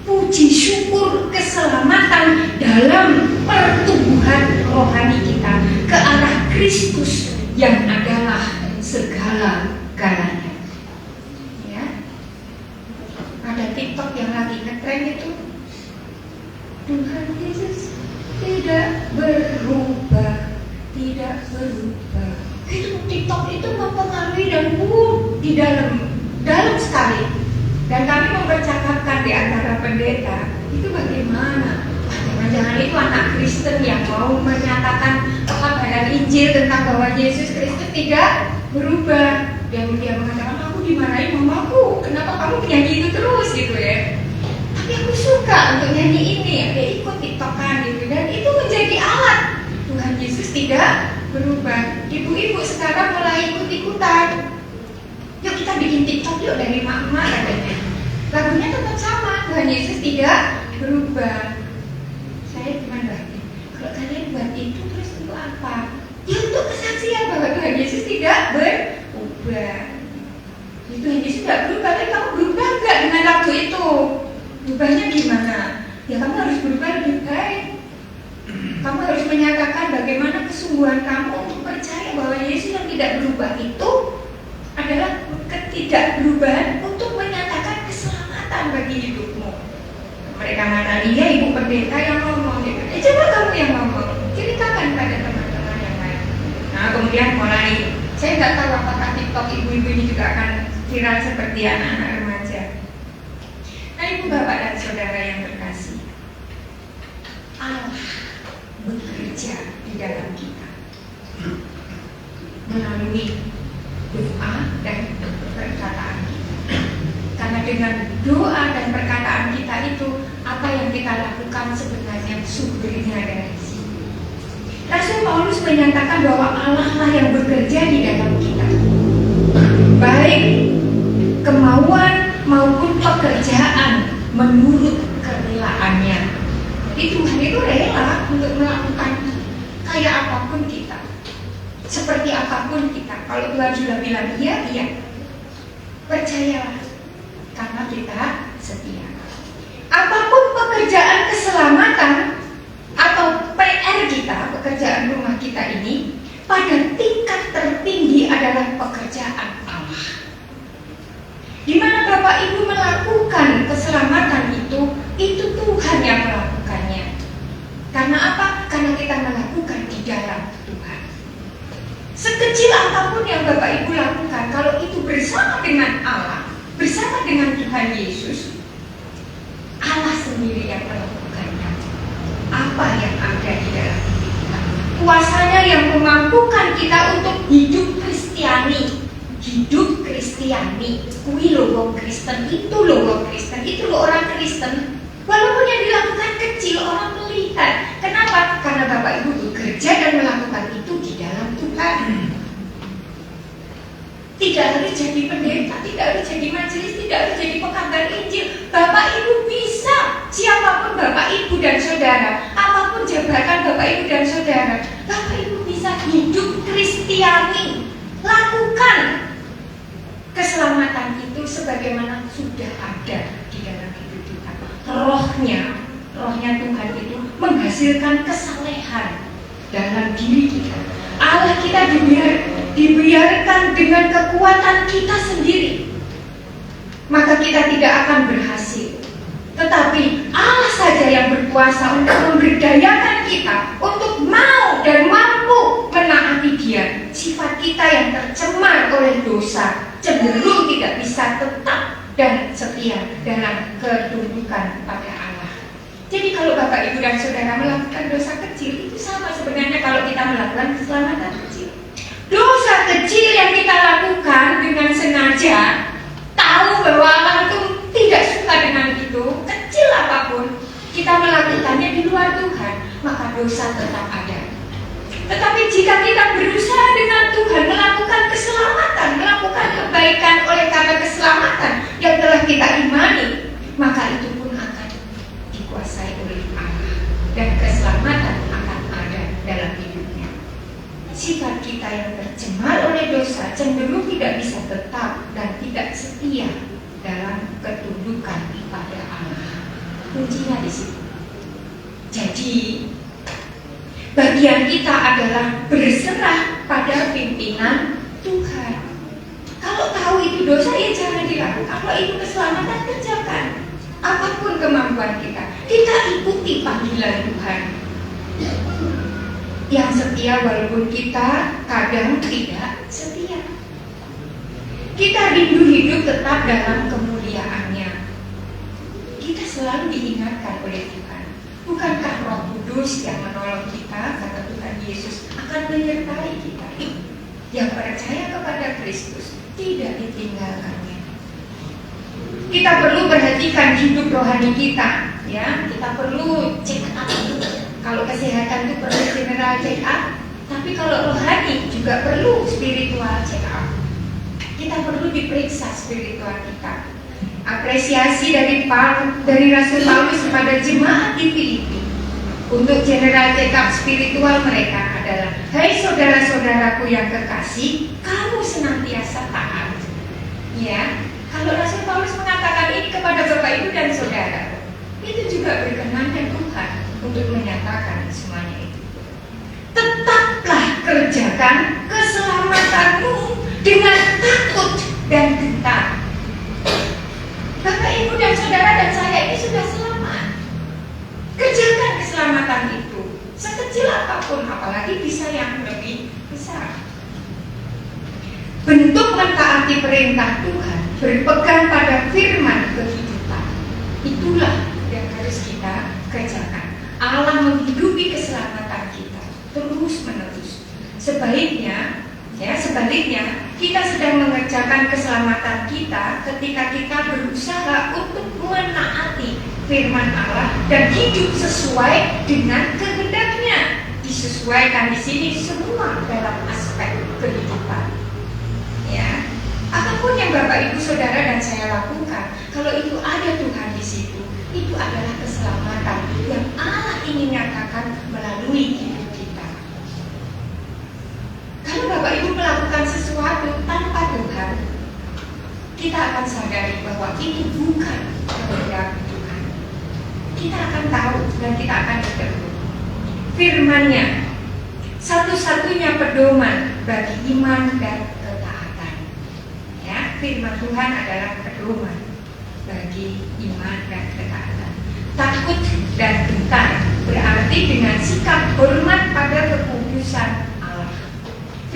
puji syukur keselamatan dalam pertumbuhan rohani kita ke arah Kristus yang adalah segala-galanya. Ada TikTok yang lagi ngetren itu, Tuhan Yesus tidak berubah, tidak berubah. Itu TikTok itu mempengaruhi dan di dalam sekali. Dan kami mempercakapkan di antara pendeta itu bagaimana? Jangan-jangan itu anak Kristen yang mau menyatakan kebenaran Injil tentang bahwa Yesus Kristus tidak berubah. Dan dia mengatakan, aku dimarahin mamaku, kenapa kamu nyanyi itu terus gitu ya. Tapi aku suka untuk nyanyi ini, dia ikut tiktokan gitu. Dan itu menjadi alat. Tuhan Yesus tidak berubah. Ibu-ibu sekarang mulai ikut-ikutan. Yuk kita bikin tiktok yuk dari emak-emak katanya. Lagunya tetap sama, Tuhan Yesus tidak berubah. Saya cuma berarti, kalau kalian buat itu terus untuk apa? Ya untuk kesaksian bahwa Tuhan Yesus tidak berubah. Tuhan Yesus tidak berubah, tapi kamu berubah enggak dengan lagu itu? Berubahnya gimana? Ya kamu harus berubah lebih baik. Kamu harus menyatakan bagaimana kesungguhan kamu untuk percaya bahwa Yesus yang tidak berubah itu adalah ketidakberubahan untuk menyatakan keselamatan bagi hidupmu. Mereka mana dia ibu pendeta yang ngomong gitu. Coba kamu yang ngomong, ceritakan pada teman-teman yang lain. Nah kemudian mulai, saya nggak tahu apakah TikTok ibu-ibu ini juga akan viral seperti anak-anak remaja. Nah ibu bapak dan saudara yang terkasih, Allah bekerja di dalam kita melalui doa dan perkataan kita. Karena dengan doa dan perkataan kita itu, apa yang kita lakukan sebenarnya sumbernya dari sini. Rasul Paulus menyatakan bahwa Allah lah yang bekerja di dalam kita, baik kemauan maupun pekerjaan menurut kerelaannya. Jadi Tuhan itu rela untuk melakukan kayak apapun kita, seperti apapun kita. Kalau Tuhan sudah bilang iya, iya, percayalah, karena kita setia. Apapun pekerjaan keselamatan atau PR kita, pekerjaan rumah kita ini, pada tingkat tertinggi adalah pekerjaan Allah. Di mana Bapak Ibu melakukan keselamatan itu Tuhan yang melakukannya. Karena apa? Karena kita melakukan di dalam Tuhan. Sekecil apapun yang Bapak Ibu lakukan, kalau itu bersama dengan Allah, bersama dengan Tuhan Yesus, Allah sendiri yang melakukannya. Apa yang ada di dalam kita? Kuasanya yang memampukan kita untuk hidup Kristiani. Hidup Kristiani. Kui lo wong Kristen, itu lo wong Kristen, itu lo orang Kristen. Walaupun yang dilakukan kecil, orang melihat. Kenapa? Karena Bapak Ibu bekerja dan melakukan itu di dalam Tuhan. Tidak harus jadi pendeta, tidak harus jadi majelis, tidak harus jadi pekabar Injil. Bapak Ibu bisa, siapapun Bapak Ibu dan Saudara, apapun jabatan Bapak Ibu dan Saudara, Bapak Ibu bisa hidup Kristiani. Lakukan keselamatan itu sebagaimana sudah ada di dalam hidup kita. Rohnya Tuhan itu menghasilkan kesalehan dalam diri kita. Allah kita dibiarkan dengan kekuatan kita sendiri, maka kita tidak akan berhasil. Tetapi Allah saja yang berkuasa untuk memberdayakan kita untuk mau dan mampu menaati Dia. Sifat dosa cenderung tidak bisa tetap dan setia dalam ketundukan pada Allah. Jadi kalau Bapak Ibu dan Saudara melakukan dosa kecil, itu sama sebenarnya kalau kita melakukan keselamatan kecil. Dosa kecil yang kita lakukan dengan sengaja, tahu bahwa Allah itu tidak suka dengan itu, kecil apapun, kita melakukannya di luar Tuhan, maka dosa tetap ada. Tetapi jika kita berusaha dengan Tuhan melakukan keselamatan, melakukan kebaikan oleh karena keselamatan yang telah kita imani, maka itu pun akan dikuasai oleh Allah dan keselamatan akan ada dalam hidupnya. Sifat kita yang tercemar oleh dosa cenderung tidak bisa tetap dan tidak setia dalam ketundukan pada Allah. Kuncinya di situ. Jadi bagian kita adalah berserah pada pimpinan Tuhan. Kalau tahu itu dosa, ya jangan dilakukan. Kalau itu keselamatan, kerjakan. Apapun kemampuan kita, kita ikuti panggilan Tuhan. Yang setia walaupun kita kadang tidak setia. Kita rindu hidup tetap dalam kemuliaannya. Kita selalu diingatkan oleh Tuhan. Bukankah Roh Kudus yang menolong kita, kata Tuhan Yesus, akan menyertai kita? Yang percaya kepada Kristus tidak ditinggalkannya. Kita perlu perhatikan hidup rohani kita, ya. Kita perlu check up. Kalau kesehatan itu perlu general check up, tapi kalau rohani juga perlu spiritual check up. Kita perlu diperiksa spiritual kita. Apresiasi dari Rasul Paulus kepada jemaat di Filipi untuk general check up spiritual mereka adalah, hai saudara-saudaraku yang kekasih, kamu senantiasa taat. Ya, kalau Rasul Paulus mengatakan ini kepada Bapak Ibu dan Saudara, itu juga berkenannya Tuhan untuk menyatakan semuanya itu. Tetaplah kerjakan keselamatanmu dengan takut dan gentar. Bapak, Ibu, dan Saudara dan saya ini sudah selamat. Kerjakan keselamatan itu sekecil apapun, apalagi bisa yang lebih besar. Bentuk mentaati perintah Tuhan, berpegang pada firman kehidupan, itulah yang harus kita kerjakan. Allah menghidupi keselamatan kita terus menerus. Sebaliknya kita sedang mengerjakan keselamatan kita ketika kita berusaha untuk menaati firman Allah dan hidup sesuai dengan kehendaknya. Disesuaikan di sini semua dalam aspek kehidupan. Ya, apapun yang Bapak Ibu Saudara dan saya lakukan, kalau itu ada Tuhan di situ, itu adalah keselamatan yang Allah ingin nyatakan melalui hidup kita. Kalau Bapak Ibu melakukan sesuatu tanpa Tuhan, kita akan sadari bahwa ini bukan kehendak Tuhan. Kita akan tahu dan kita akan ditegur. Firman-Nya satu-satunya pedoman bagi iman dan ketaatan. Ya, firman Tuhan adalah pedoman bagi iman dan ketaatan. Takut dan gentar berarti dengan sikap hormat pada kekudusan Allah.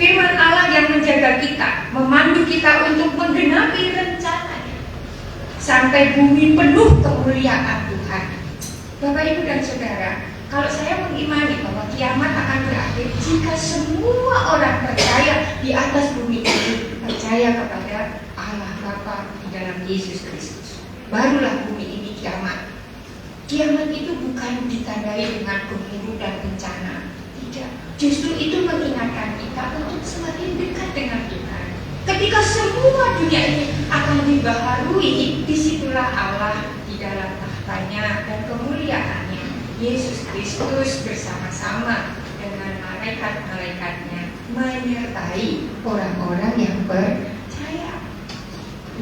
Firman Allah yang menjaga kita, memandu kita untuk menggenapi rencananya sampai bumi penuh kemuliaan Tuhan. Bapak, Ibu, dan Saudara, kalau saya mengimani bahwa kiamat akan berakhir jika semua orang percaya di atas bumi ini percaya kepada Allah Bapa di dalam Yesus Kristus, barulah bumi ini kiamat. Kiamat itu bukan ditandai dengan gemuruh dan bencana, tidak. Justru itu mengingatkan kita untuk semakin dekat dengan Tuhan. Ketika semua dunia ini akan dibaharui, disitulah Allah di dalam tahtanya dan kemuliaannya, Yesus Kristus bersama-sama dengan malaikat-malaikatnya menyertai orang-orang yang percaya.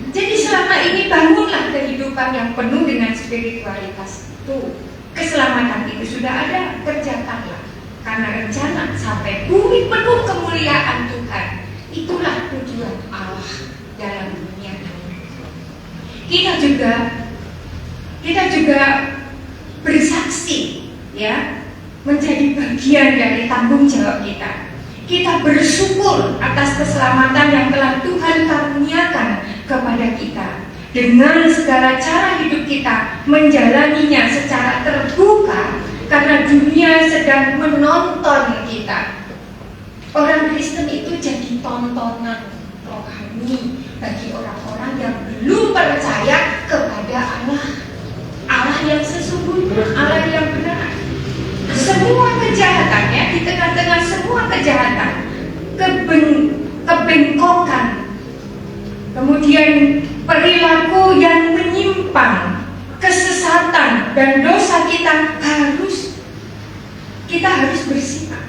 Jadi selama ini bangunlah kehidupan yang penuh dengan spiritualitas itu. Keselamatan itu sudah ada, kerjakanlah. Karena rencana sampai bumi penuh kemuliaan Tuhan, itulah tujuan Allah dalam dunia ini. Kita juga bersaksi, ya, menjadi bagian dari tanggung jawab kita. Kita bersuara bersyukur atas keselamatan yang telah Tuhan karuniakan kepada kita. Dengan segala cara hidup kita menjalaninya secara terbuka karena dunia sedang menonton kita. Orang Kristen itu jadi tontonan rohani bagi orang-orang yang belum percaya kepada Allah yang sesungguhnya, Allah yang benar. Semua kejahatannya, di tengah-tengah semua kejahatan, kebengkokan, kemudian perilaku yang menyimpang, kesesatan dan dosa kita harus bersikap.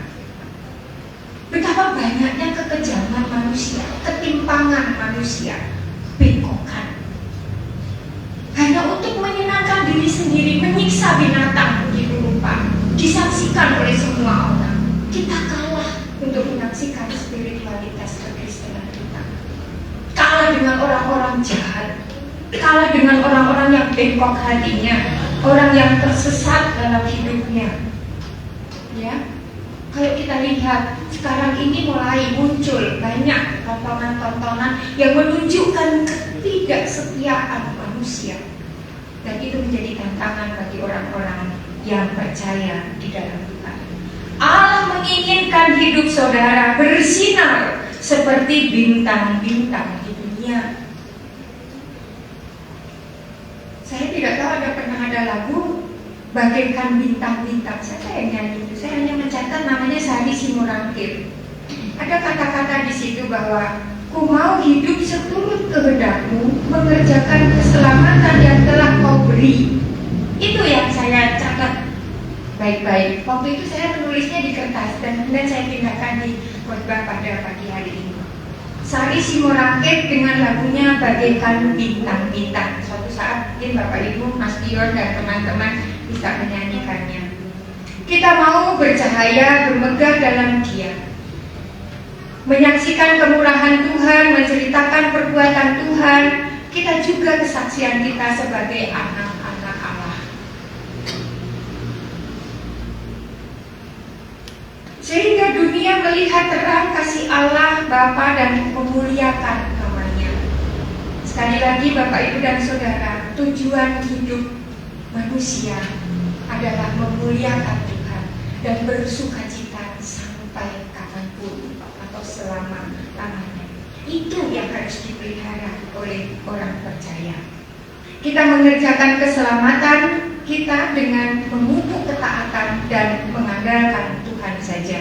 Betapa banyaknya kekejaman manusia, ketimpangan manusia, bengkokan. Hanya untuk menyenangkan diri sendiri, menyiksa binatang begitu rupa, disaksikan oleh semua orang. Kita kalah untuk menyaksikan spiritualitas kekristenan kita. Kalah dengan orang-orang jahat, kalah dengan orang-orang yang bengkok hatinya, orang yang tersesat dalam hidupnya. Ya, kalau kita lihat sekarang ini mulai muncul banyak tontonan-tontonan yang menunjukkan ketidaksetiaan manusia, dan itu menjadi tantangan bagi orang-orang yang percaya di dalam Tuhan. Allah menginginkan hidup saudara bersinar seperti bintang-bintang di dunia. Saya tidak tahu pernah ada lagu bagaikan bintang-bintang. Saya yang nyanyi itu. Saya hanya mencatat namanya Sari Simorangkir. Ada kata-kata di situ bahwa ku mau hidup seturut kehendakmu, mengerjakan keselamatan yang telah kau beri. Itu yang saya catat baik-baik. Waktu itu saya menulisnya di kertas dan kemudian saya pindahkan di khotbah pada pagi hari ini. Sari Simorangkir dengan lagunya bagaikan bintang-bintang. Suatu saat mungkin Bapak Ibu, Mas Dion dan teman-teman bisa menyanyikannya. Kita mau bercahaya, bermegah dalam Dia, menyaksikan kemurahan Tuhan, menceritakan perbuatan Tuhan. Kita juga kesaksian kita sebagai anak-anak Allah. Sehingga dunia melihat terang kasih Allah Bapa dan memuliakan namanya. Sekali lagi Bapak Ibu dan Saudara, tujuan hidup manusia adalah memuliakan Tuhan dan bersukacita sampai kapanpun atau selama-lamanya. Itu yang harus dipelihara oleh orang percaya. Kita mengerjakan keselamatan kita dengan memupuk ketaatan dan mengandalkan Tuhan saja.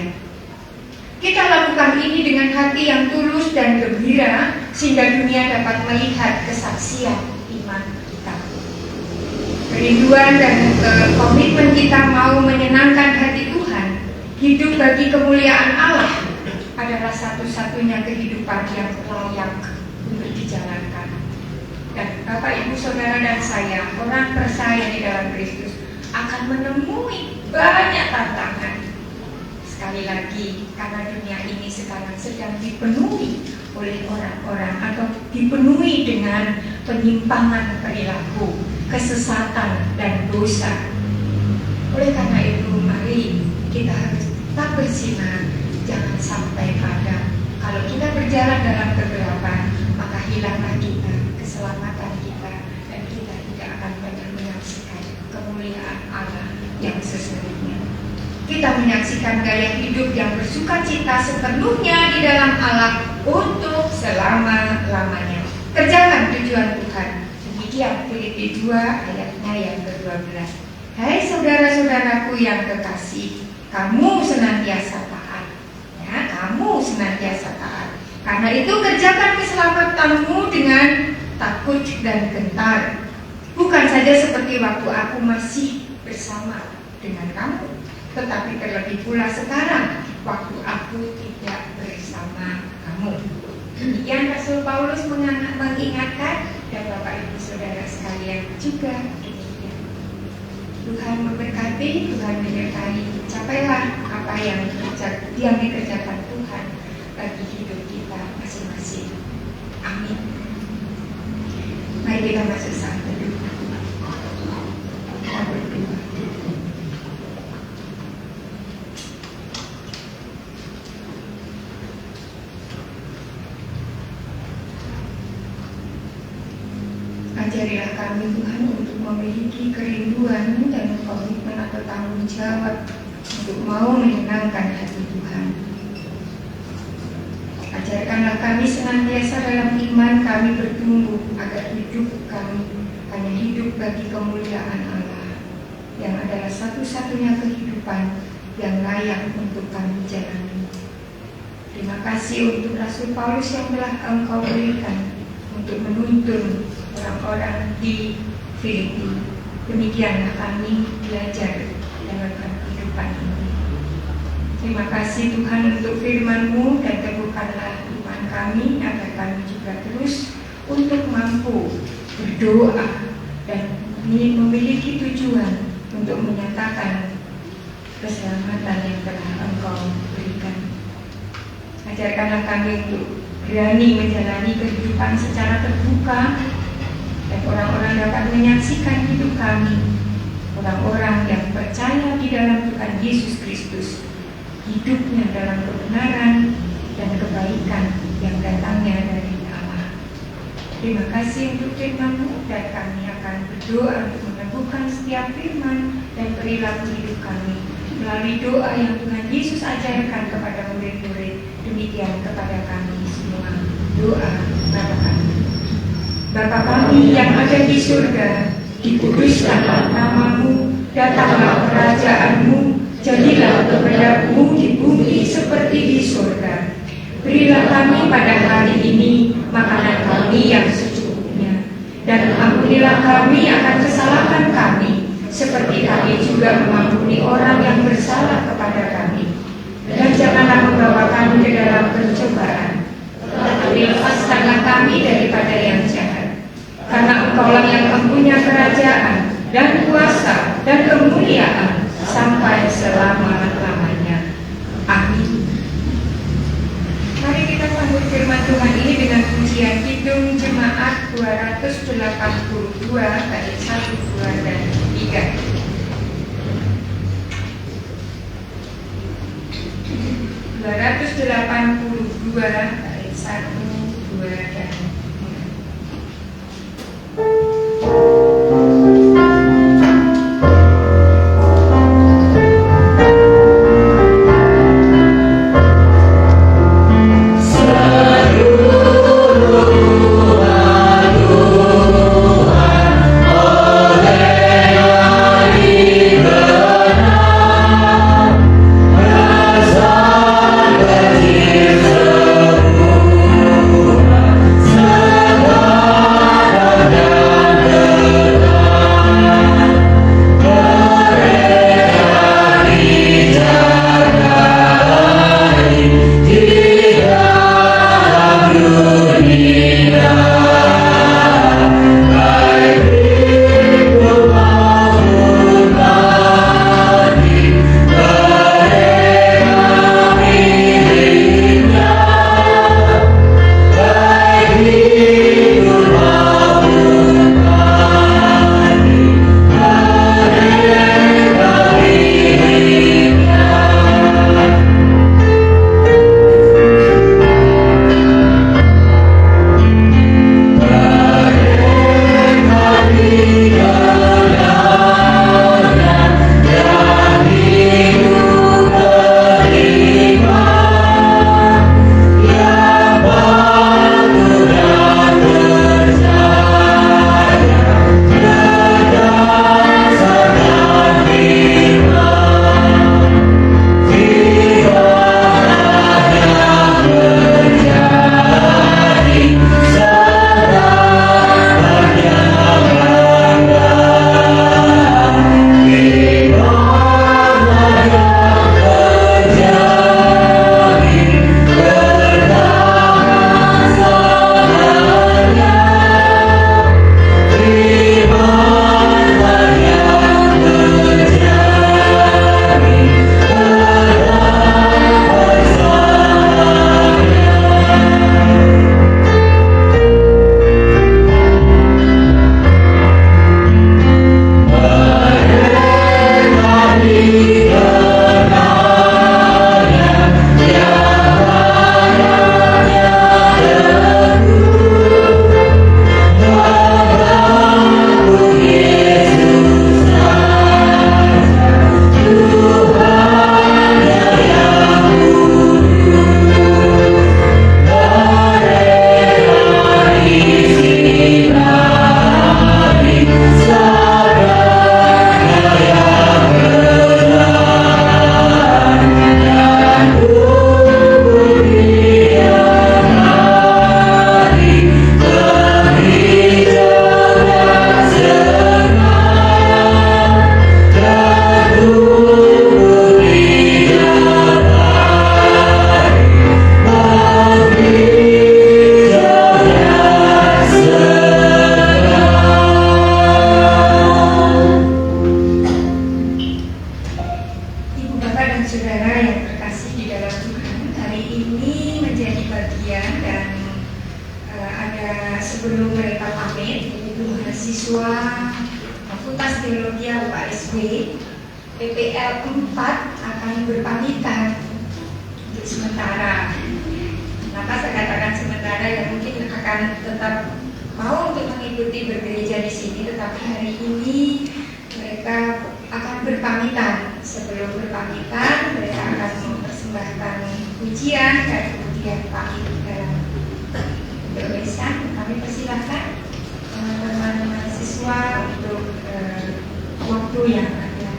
Kita lakukan ini dengan hati yang tulus dan gembira sehingga dunia dapat melihat kesaksian iman kita. Kerinduan dan komitmen kita mau menyenangkan hati Tuhan, hidup bagi kemuliaan Allah adalah satu-satunya kehidupan yang layak untuk dijalankan. Dan Bapak, Ibu, Saudara dan saya, orang percaya di dalam Kristus, akan menemui banyak tantangan. Sekali lagi, karena dunia ini sekarang sedang dipenuhi oleh orang-orang atau dipenuhi dengan penyimpangan perilaku, kesesatan dan dosa. Oleh karena itu, mari kita harus tetap bersinar, jangan sampai padam. Kalau kita berjalan dalam kegelapan, maka hilanglah kita, keselamatan kita, dan kita tidak akan pernah menyaksikan kemuliaan Allah yang sesungguhnya. Kita menyaksikan gaya hidup yang bersukacita sepenuhnya di dalam Allah untuk selama-lamanya. Kerjakan tujuan Tuhan. Demikian Filipi 2 ayatnya yang ke-12. Hai saudara-saudaraku yang kekasih, kamu senantiasa taat. Ya, kamu senantiasa taat. Karena itu kerjakan keselamatanmu dengan takut dan gentar. Bukan saja seperti waktu aku masih bersama dengan kamu, tetapi terlebih pula sekarang waktu aku tidak bersama kamu. Demikian Rasul Paulus mengingatkan, dan Bapak Ibu Saudara sekalian juga demikian. Tuhan memberkati, Tuhan menyertai. Capailah apa yang dikerjakan Tuhan bagi hidup kita masing-masing. Amin. Mari kita masuk saat teduh. Kita berdoa. Ajarilah kami Tuhan untuk memiliki kerinduan dan komitmen atau tanggung jawab untuk mau menyenangkan hati Tuhan. Ajarkanlah kami senantiasa dalam iman kami bertumbuh agar hidup kami hanya hidup bagi kemuliaan Allah yang adalah satu-satunya kehidupan yang layak untuk kami jalani. Terima kasih untuk Rasul Paulus yang telah Engkau berikan untuk menuntun orang-orang di Filipi. Demikianlah kami belajar dalam kehidupan ini. Terima kasih Tuhan untuk firman-Mu dan teguhkanlah iman kami agar kami juga terus untuk mampu berdoa dan memiliki tujuan untuk menyatakan keselamatan yang telah Engkau berikan. Ajarkanlah kami untuk berani menjalani kehidupan secara terbuka dan orang-orang dapat menyaksikan hidup kami, orang-orang yang percaya di dalam Tuhan Yesus Kristus, hidupnya dalam kebenaran dan kebaikan yang datangnya dari Allah. Terima kasih untuk firman-Mu dan kami akan berdoa untuk meneguhkan setiap firman dan perilaku hidup kami melalui doa yang Tuhan Yesus ajarkan kepada murid-murid. Demikian kepada kami semua. Doa Bapa kami. Bapa kami yang ada di surga, dikuduskanlah nama-Mu, datanglah kerajaan-Mu, jadilah kehendak-Mu di bumi seperti di surga. Berilah kami pada hari ini makanan kami yang secukupnya, dan ampunilah kami akan kesalahan kami, seperti kami juga mengampuni orang yang bersalah kepada kami. Dan janganlah membawa kami ke dalam pencobaan, tetapi lepaskanlah kami daripada yang jahat. Karena Engkaulah yang mempunyai kerajaan dan kuasa dan kemuliaan sampai selama-lamanya. Amin. Mari kita sambut firman Tuhan ini dengan pujian Kidung Jemaat 282 bait 1, 2, dan 3. 282 bait 1, 2, dan 3. sebelum mereka pamit, yaitu mahasiswa Fakultas Teologi UASB PPL 4 akan berpamitan untuk sementara. Kenapa saya katakan sementara? Ya mungkin akan tetap mau untuk mengikuti bergereja di sini, tetapi hari ini mereka akan berpamitan. Sebelum berpamitan, mereka akan mempersembahkan pujian dan kemudian pamit dalam berpesan. Kami persilahkan teman-teman mahasiswa untuk waktu yang ada.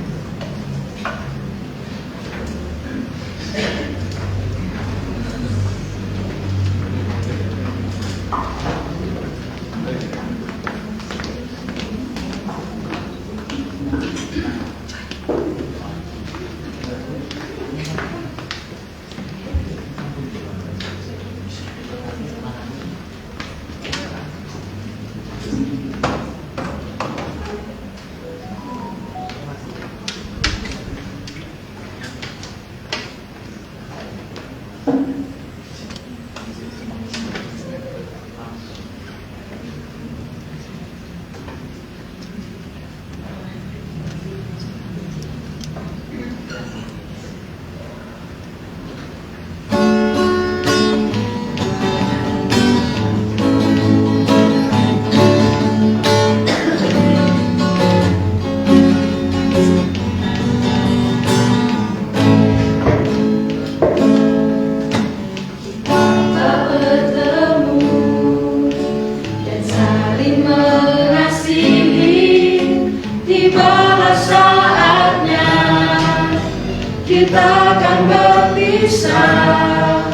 Kita akan berpisah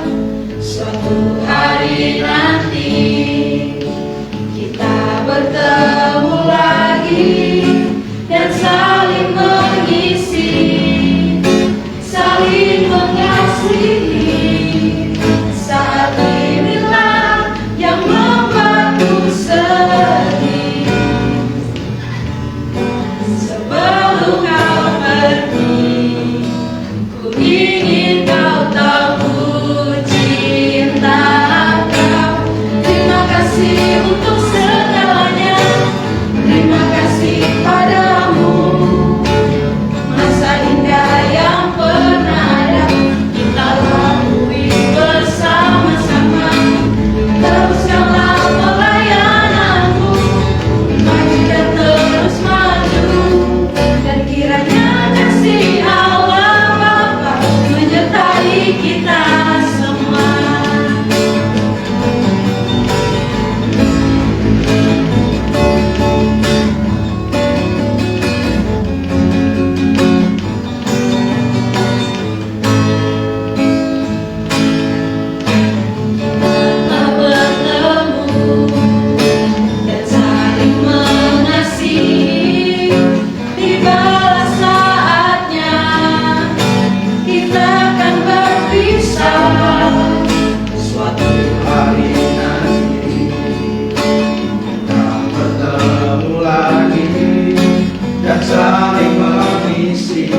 suatu hari nanti. Kita bertemu lagi dan saling mengisi, saling mengasihi. Saat inilah yang membuatku sedih. Sebelum kau pergi, ingin kau tahu cinta kau. Terima kasih untuk segalanya. Terima kasih padamu. Masa indah yang pernah ada kita lalui bersama-sama. Teruskanlah pelayananmu, maju dan terus maju. Dan kiranya kasih Allah menyertai kita semua. Telah bertemu dan saling mengasihi, tibalah saatnya kita akan berpisah suatu hari nanti. Kita bertemu lagi dan saling mengisi,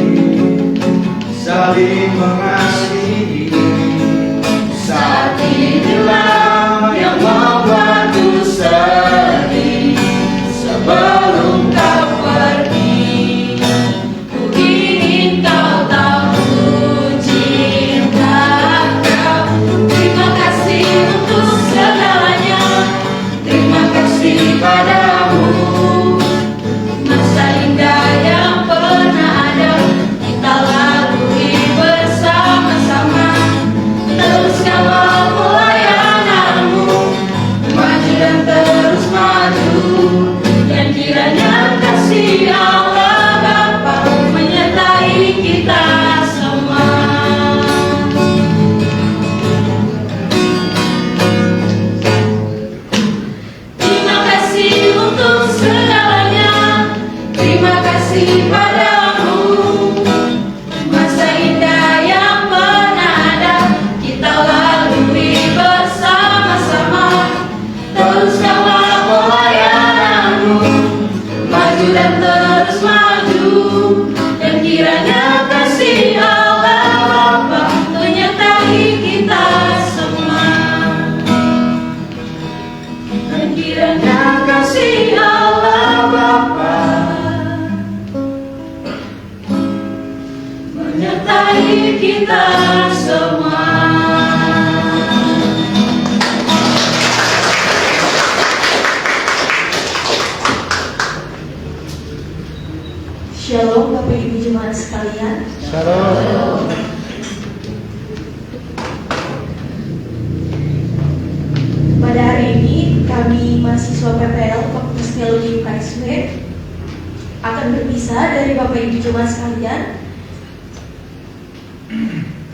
saling mengasihi. Saat inilah yang membuatku sedih. Sebelum kau pergi, ku ingin kau tahu cinta kau. Terima kasih untuk segalanya. Terima kasih padamu. Masa indah yang pernah ada kita lalui bersama-sama. Teruskanlah pelayanan. kita semua. Shalom Bapak Ibu Jemaat sekalian. Shalom. Pada hari ini kami mahasiswa PPL Fakultas Teologi UKSW akan berpisah dari Bapak Ibu Jemaat sekalian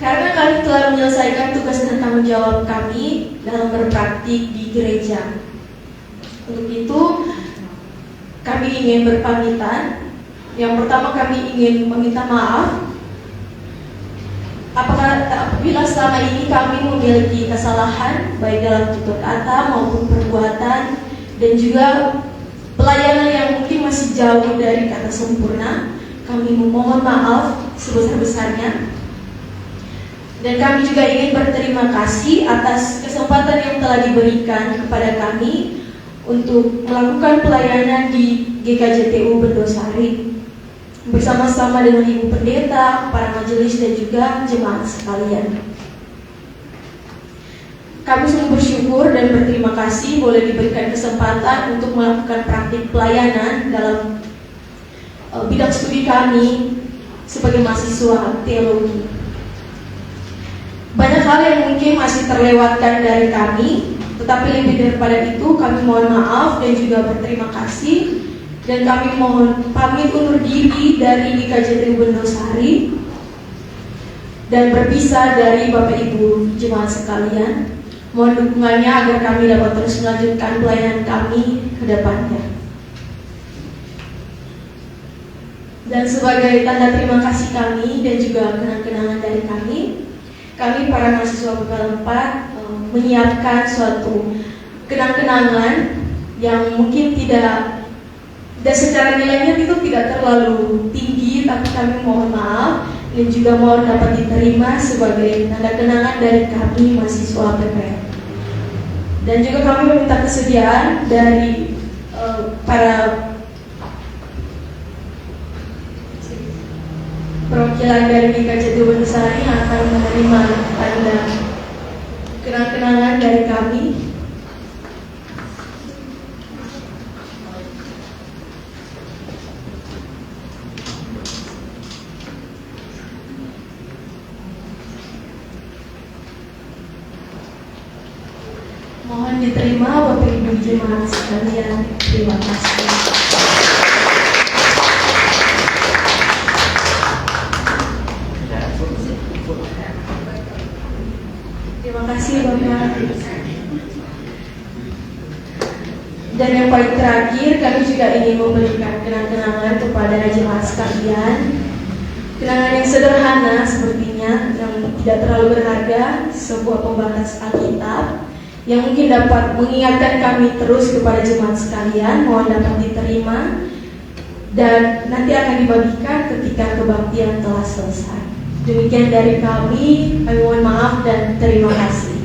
karena kami telah menyelesaikan tugas dan tanggung jawab kami dalam berpraktik di gereja. Untuk itu kami ingin berpamitan. Yang pertama kami ingin meminta maaf apabila selama ini kami memiliki kesalahan baik dalam tutur kata maupun perbuatan dan juga pelayanan yang mungkin masih jauh dari kata sempurna. Kami memohon maaf sebesar-besarnya. Dan kami juga ingin berterima kasih atas kesempatan yang telah diberikan kepada kami untuk melakukan pelayanan di GKJTU Bendosari bersama-sama dengan Ibu Pendeta, para majelis dan juga jemaat sekalian. Kami sungguh bersyukur dan berterima kasih boleh diberikan kesempatan untuk melakukan praktik pelayanan dalam bidang studi kami sebagai mahasiswa teologi. Banyak hal yang mungkin masih terlewatkan dari kami, tetapi lebih daripada itu kami mohon maaf dan juga berterima kasih. Dan kami mohon pamit undur diri dari GKJTU Bendosari dan berpisah dari Bapak Ibu Jemaat sekalian. Mohon dukungannya agar kami dapat terus melanjutkan pelayanan kami ke depannya. Dan sebagai tanda terima kasih kami dan juga kenang-kenangan dari kami para mahasiswa PPL 4 menyiapkan suatu kenang-kenangan yang mungkin tidak dan secara nilainya itu tidak terlalu tinggi, tapi kami mohon maaf dan juga mohon dapat diterima sebagai tanda kenangan dari kami mahasiswa PPL. Dan juga kami meminta kesediaan dari para perwakilan dari GKJTU Bendosari yang akan menerima tanda kenang-kenangan dari kami. Mohon diterima Bapak Ibu Jemaat sekalian. Terima kasih. Terima kasih Bapak. Dan yang paling terakhir kami juga ingin memberikan kenang-kenangan kepada jemaat sekalian. Kenangan yang sederhana sepertinya, yang tidak terlalu berharga, sebuah pembatas Alkitab yang mungkin dapat mengingatkan kami terus kepada jemaat sekalian. Mohon dapat diterima dan nanti akan dibagikan ketika kebaktian telah selesai. Demikian dari kami mohon maaf dan terima kasih.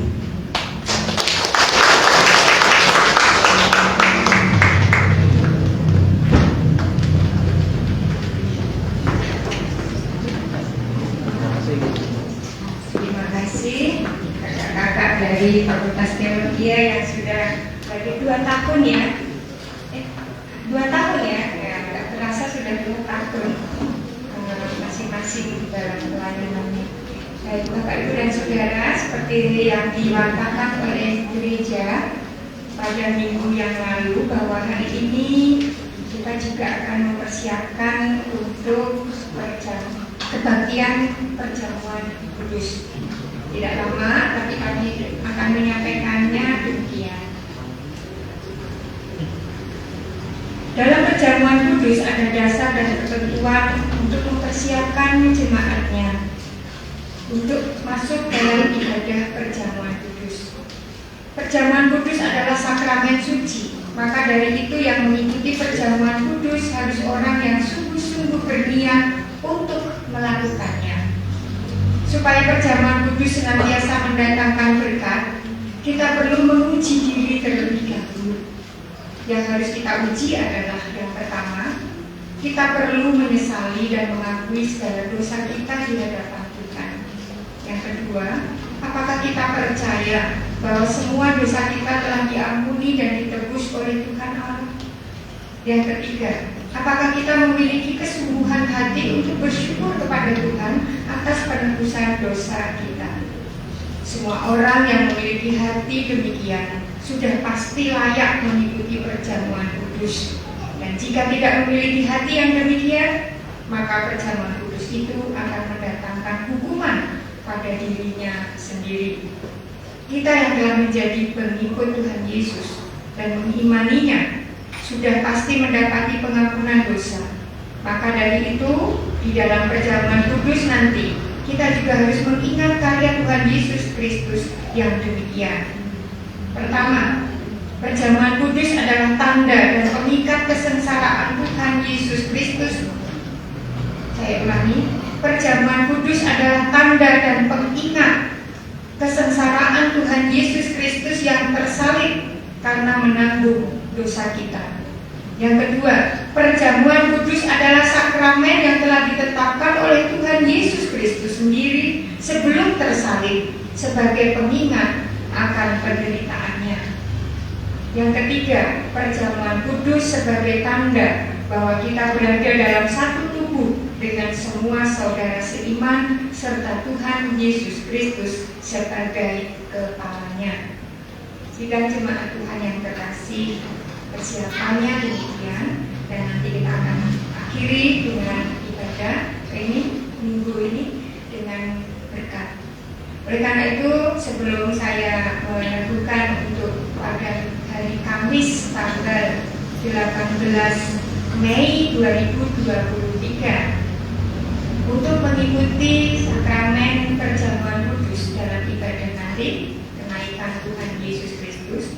Terima kasih kakak-kakak dari Fakultas Teologi yang sudah lagi 2 tahun ya. 2 tahun ya, nggak terasa sudah 2 tahun masing-masing dalam pelayanannya. Baik Bapak Ibu dan Saudara, seperti yang diwakilkan oleh gereja pada minggu yang lalu, bahwa hari ini kita juga akan mempersiapkan untuk kebaktian perjamuan kudus. Tidak lama, tapi kami akan menyampaikannya demikian. Dalam perjamuan kudus ada dasar dan ketentuan untuk mempersiapkan jemaatnya untuk masuk dalam ibadah perjamuan kudus. Perjamuan kudus adalah sakramen suci, maka dari itu yang mengikuti perjamuan kudus harus orang yang sungguh-sungguh berniat untuk melakukannya. Supaya perjamuan kudus senantiasa mendatangkan berkat, kita perlu menguji diri terlebih dahulu. Yang harus kita uji adalah yang pertama, kita perlu menyesali dan mengakui segala dosa kita di hadapan Tuhan. Yang kedua, apakah kita percaya bahwa semua dosa kita telah diampuni dan ditebus oleh Tuhan Allah? Yang ketiga, apakah kita memiliki kesungguhan hati untuk bersyukur kepada Tuhan atas penebusan dosa kita? Semua orang yang memiliki hati demikian sudah pasti layak mengikuti perjamuan kudus. Dan jika tidak memiliki hati yang demikian, maka perjamuan kudus itu akan mendatangkan hukuman pada dirinya sendiri. Kita yang telah menjadi pengikut Tuhan Yesus dan mengimaninya sudah pasti mendapati pengampunan dosa. Maka dari itu, di dalam perjamuan kudus nanti, kita juga harus mengingat karya Tuhan Yesus Kristus yang demikian. Pertama, perjamuan kudus adalah tanda dan pengikat kesengsaraan Tuhan Yesus Kristus. Saya ulangi, perjamuan kudus adalah tanda dan pengingat kesengsaraan Tuhan Yesus Kristus yang tersalib karena menanggung dosa kita. Yang kedua, perjamuan kudus adalah sakramen yang telah ditetapkan oleh Tuhan Yesus Kristus sendiri sebelum tersalib sebagai pengingat akan penderitaannya. Yang ketiga, perjamuan kudus sebagai tanda bahwa kita berada dalam satu tubuh dengan semua saudara seiman serta Tuhan Yesus Kristus sebagai kepalanya. Sidang jemaat Tuhan yang terkasih, persiapannya demikian, dan nanti kita akan akhiri dengan ibadah ini minggu ini dengan berkat. Oleh karena itu, sebelum saya meneguhkan untuk pada hari Kamis tanggal 18 Mei 2023 untuk mengikuti sakramen perjamuan kudus dalam ibadah nanti kenaikan Tuhan Yesus Kristus,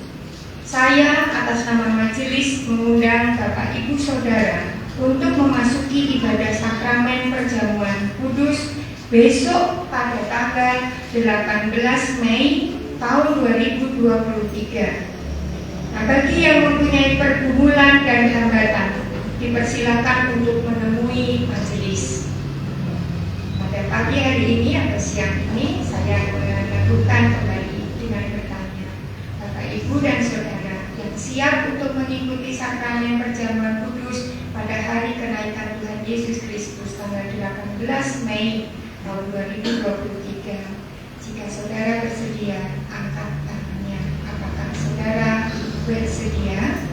saya atas nama majelis mengundang Bapak Ibu Saudara untuk memasuki ibadah sakramen perjamuan kudus besok pada tanggal 18 Mei tahun 2023. Nah, bagi yang mempunyai pergumulan dan hambatan, dipersilakan untuk menemui majelis. Pada pagi hari ini atau siang ini, saya melakukan kembali dengan bertanya, Bapak Ibu dan Saudara yang siap untuk mengikuti sakramen perjamuan kudus pada hari kenaikan Tuhan Yesus Kristus tanggal 18 Mei tahun 2023. Jika saudara bersedia, angkat tangannya. Apakah saudara bersedia?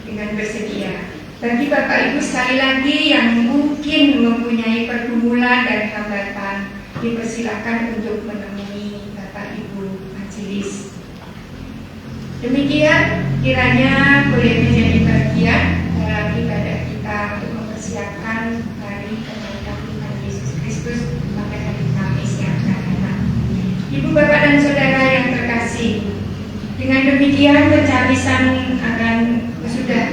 Dengan bersedia. Bagi Bapak Ibu sekali lagi yang mungkin mempunyai pergumulan dan hambatan, dipersilakan untuk menemui Bapak Ibu majelis. Demikian kiranya boleh menjadi bagian dalam ibadah kita untuk mempersiapkan hari kenaikan Tuhan Yesus Kristus pada hari Kamis yang akan datang. Ibu, Bapak, dan Saudara yang terkasih, dengan demikian pencarisan akan sudah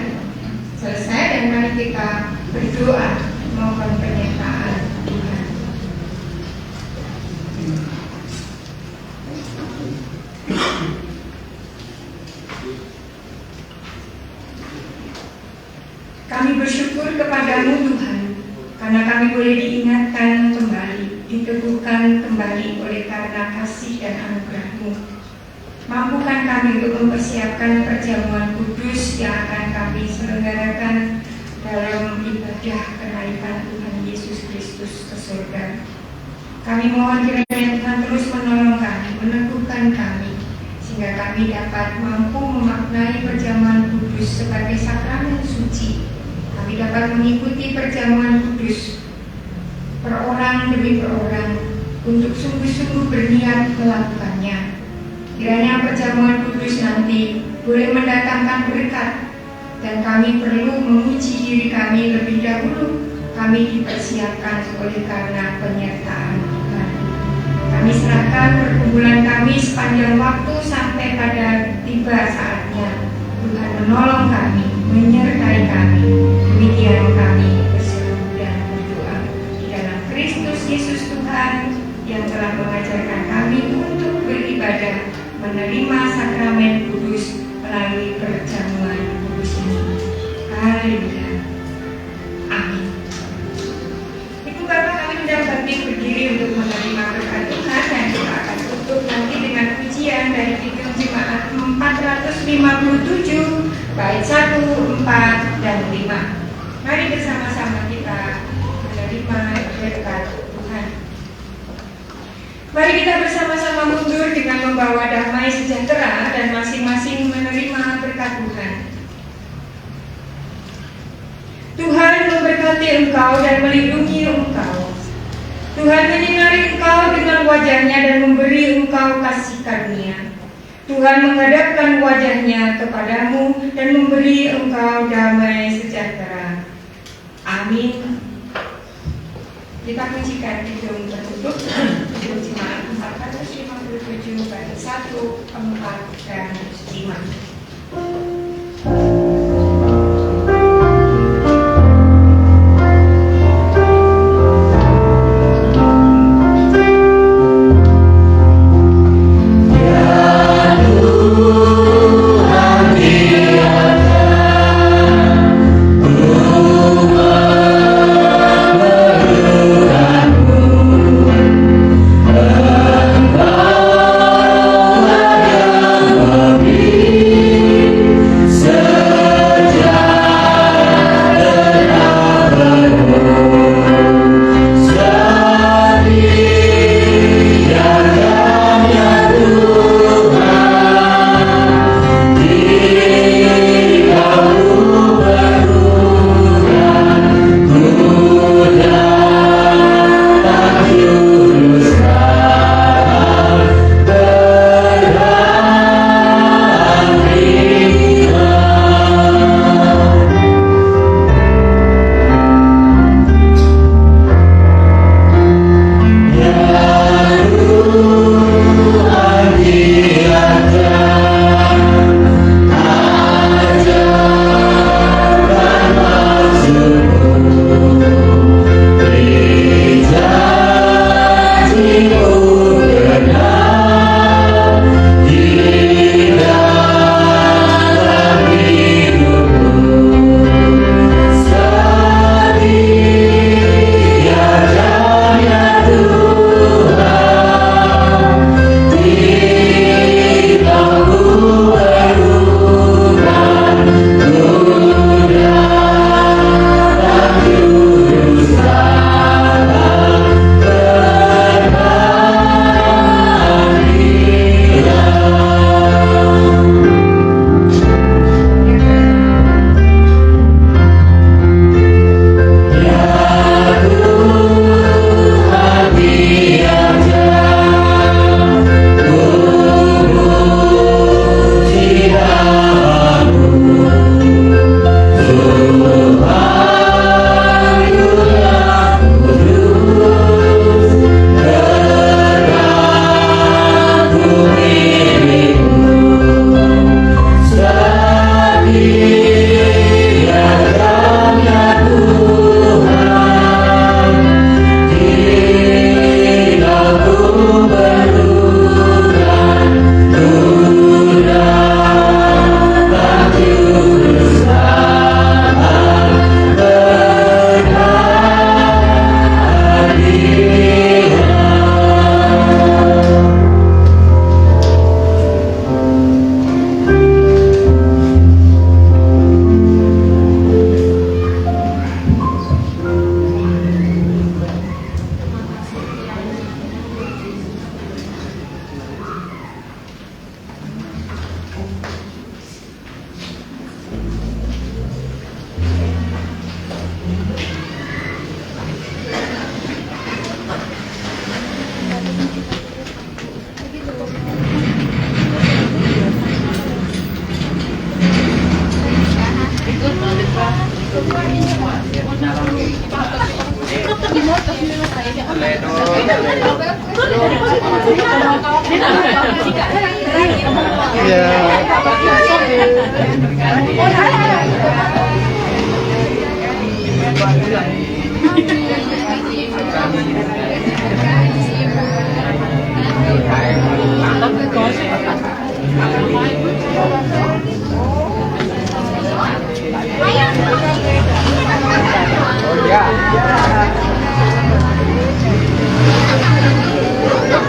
selesai dan mari kita berdoa mohon penyertaan Tuhan. Kami bersyukur kepadamu Tuhan, karena kami boleh diingatkan kembali, diteguhkan kembali oleh karena kasih dan anugerah-Mu. Mampukan kami untuk mempersiapkan perjamuan kudus yang akan kami selenggarakan dalam ibadah kenaikan Tuhan Yesus Kristus ke surga. Kami mohon kiranya Tuhan terus menolong kami, meneguhkan kami, sehingga kami dapat mampu memaknai perjamuan kudus sebagai sakramen suci. Kami dapat mengikuti perjamuan kudus per-orang demi per-orang untuk sungguh-sungguh berniat melakukannya. Kiranya perjamuan kudus nanti boleh mendatangkan berkat, dan kami perlu menguji diri kami lebih dahulu. Kami dipersiapkan oleh karena penyertaan Tuhan. Kami serahkan pergumulan kami sepanjang waktu sampai pada tiba saatnya. Tuhan menolong kami, menyertai kami. Demikian kami berseru dan berdoa di dalam Kristus Yesus Tuhan yang telah mengajarkan kami untuk beribadah, menerima sakramen kudus melalui perjamuan kudus ini. Haleluya. Amin. bait 1, 4, dan 5. Mari bersama-sama kita menerima berkat Tuhan. Mari kita bersama-sama mundur dengan membawa damai sejahtera dan masing-masing menerima berkat Tuhan. Tuhan memberkati engkau dan melindungi engkau. Tuhan menyinari engkau dengan wajahnya dan memberi engkau kasih karunia. Tuhan menghadapkan wajahnya kepadamu dan memberi engkau damai sejahtera. Amin. Kita kuncikan hidung tertutup. Hidung jemaat 457 bait 1, 4, dan 5.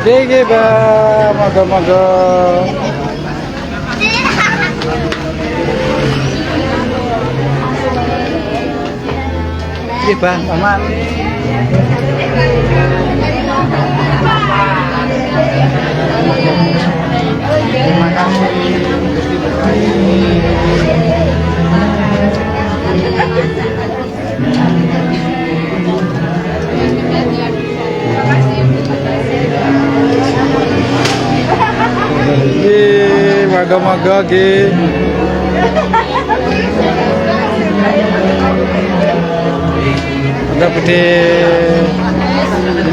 Digi ba, moga-moga. Oke bang, aman. Terima kasih. Gusti berkahi. Maga-maga ge. Udah pede.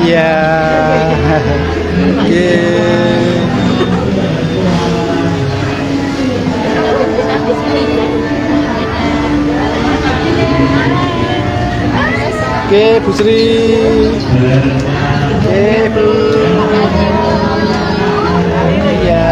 Iya. Ge. Oke, Bu Sri. Oke, Bu. Iya.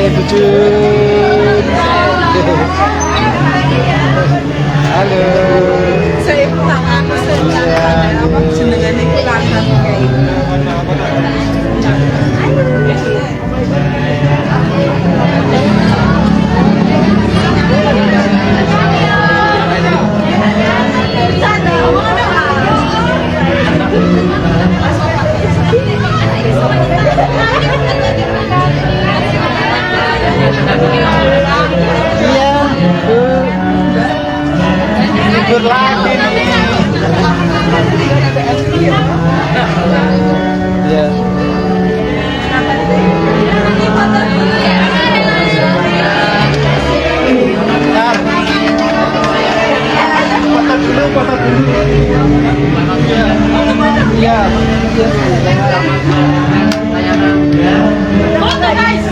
Bujun. Halo. Saya pulang aku senang apa jenengan iku lanang kayak Libur lagi nih. Ya. Foto dulu. Ya. Foto guys.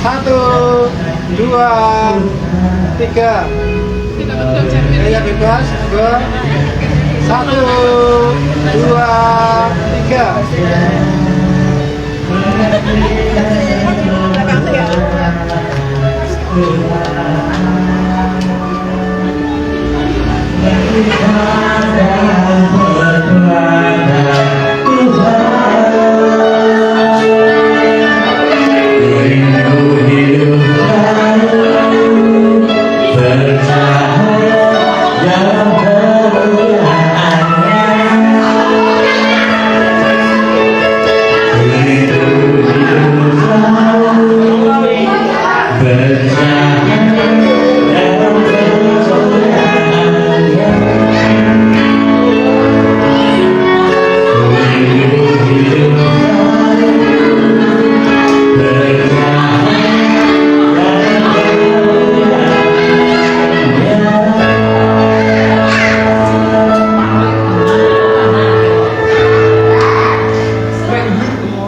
Satu, dua, tiga. Gaya bebas. Go. Satu, dua, tiga.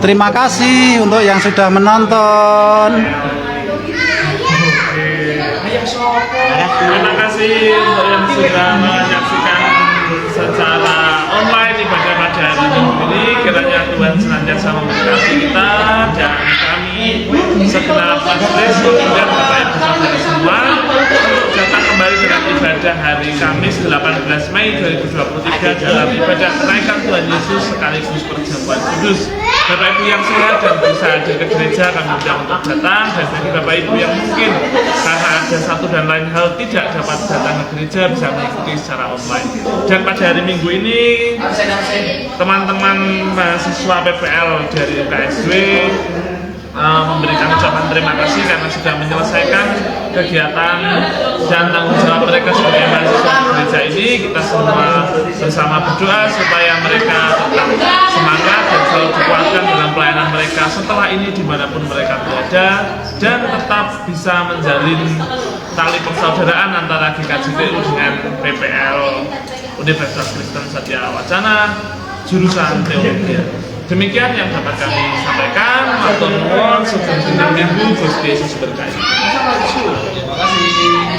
Terima kasih untuk yang sudah menonton. Terima kasih untuk yang sudah menyaksikan secara online ibadah pada hari Minggu ini. Kiranya Tuhan senantiasa memberkati kita dan kami segenap majelis dan Bapak Ibu Saudara semua untuk datang kembali dengan ibadah hari Kamis 18 Mei 2023 dalam ibadah kenaikan Tuhan Yesus sekaligus perjamuan kudus. Bapak Ibu yang sehat dan bisa hadir ke gereja kami undang untuk datang, dan bagi Bapak Ibu yang mungkin karena ada satu dan lain hal tidak dapat datang ke gereja bisa mengikuti secara online. Dan pada hari Minggu ini teman-teman mahasiswa PPL dari UKSW memberikan ucapan terima kasih karena sudah menyelesaikan kegiatan dan tanggung jawab mereka sebagai mahasiswa gereja ini, kita semua bersama berdoa supaya mereka tetap semangat dan selalu dikuatkan dalam pelayanan mereka setelah ini dimanapun mereka berada, dan tetap bisa menjalin tali persaudaraan antara GKJTU dengan PPL Universitas Kristen Satya Wacana jurusan teologi. Demikian yang dapat kami sampaikan. Matur nuwun, sugeng dinten Minggu, Gusti Yesus berkahi. Terima kasih.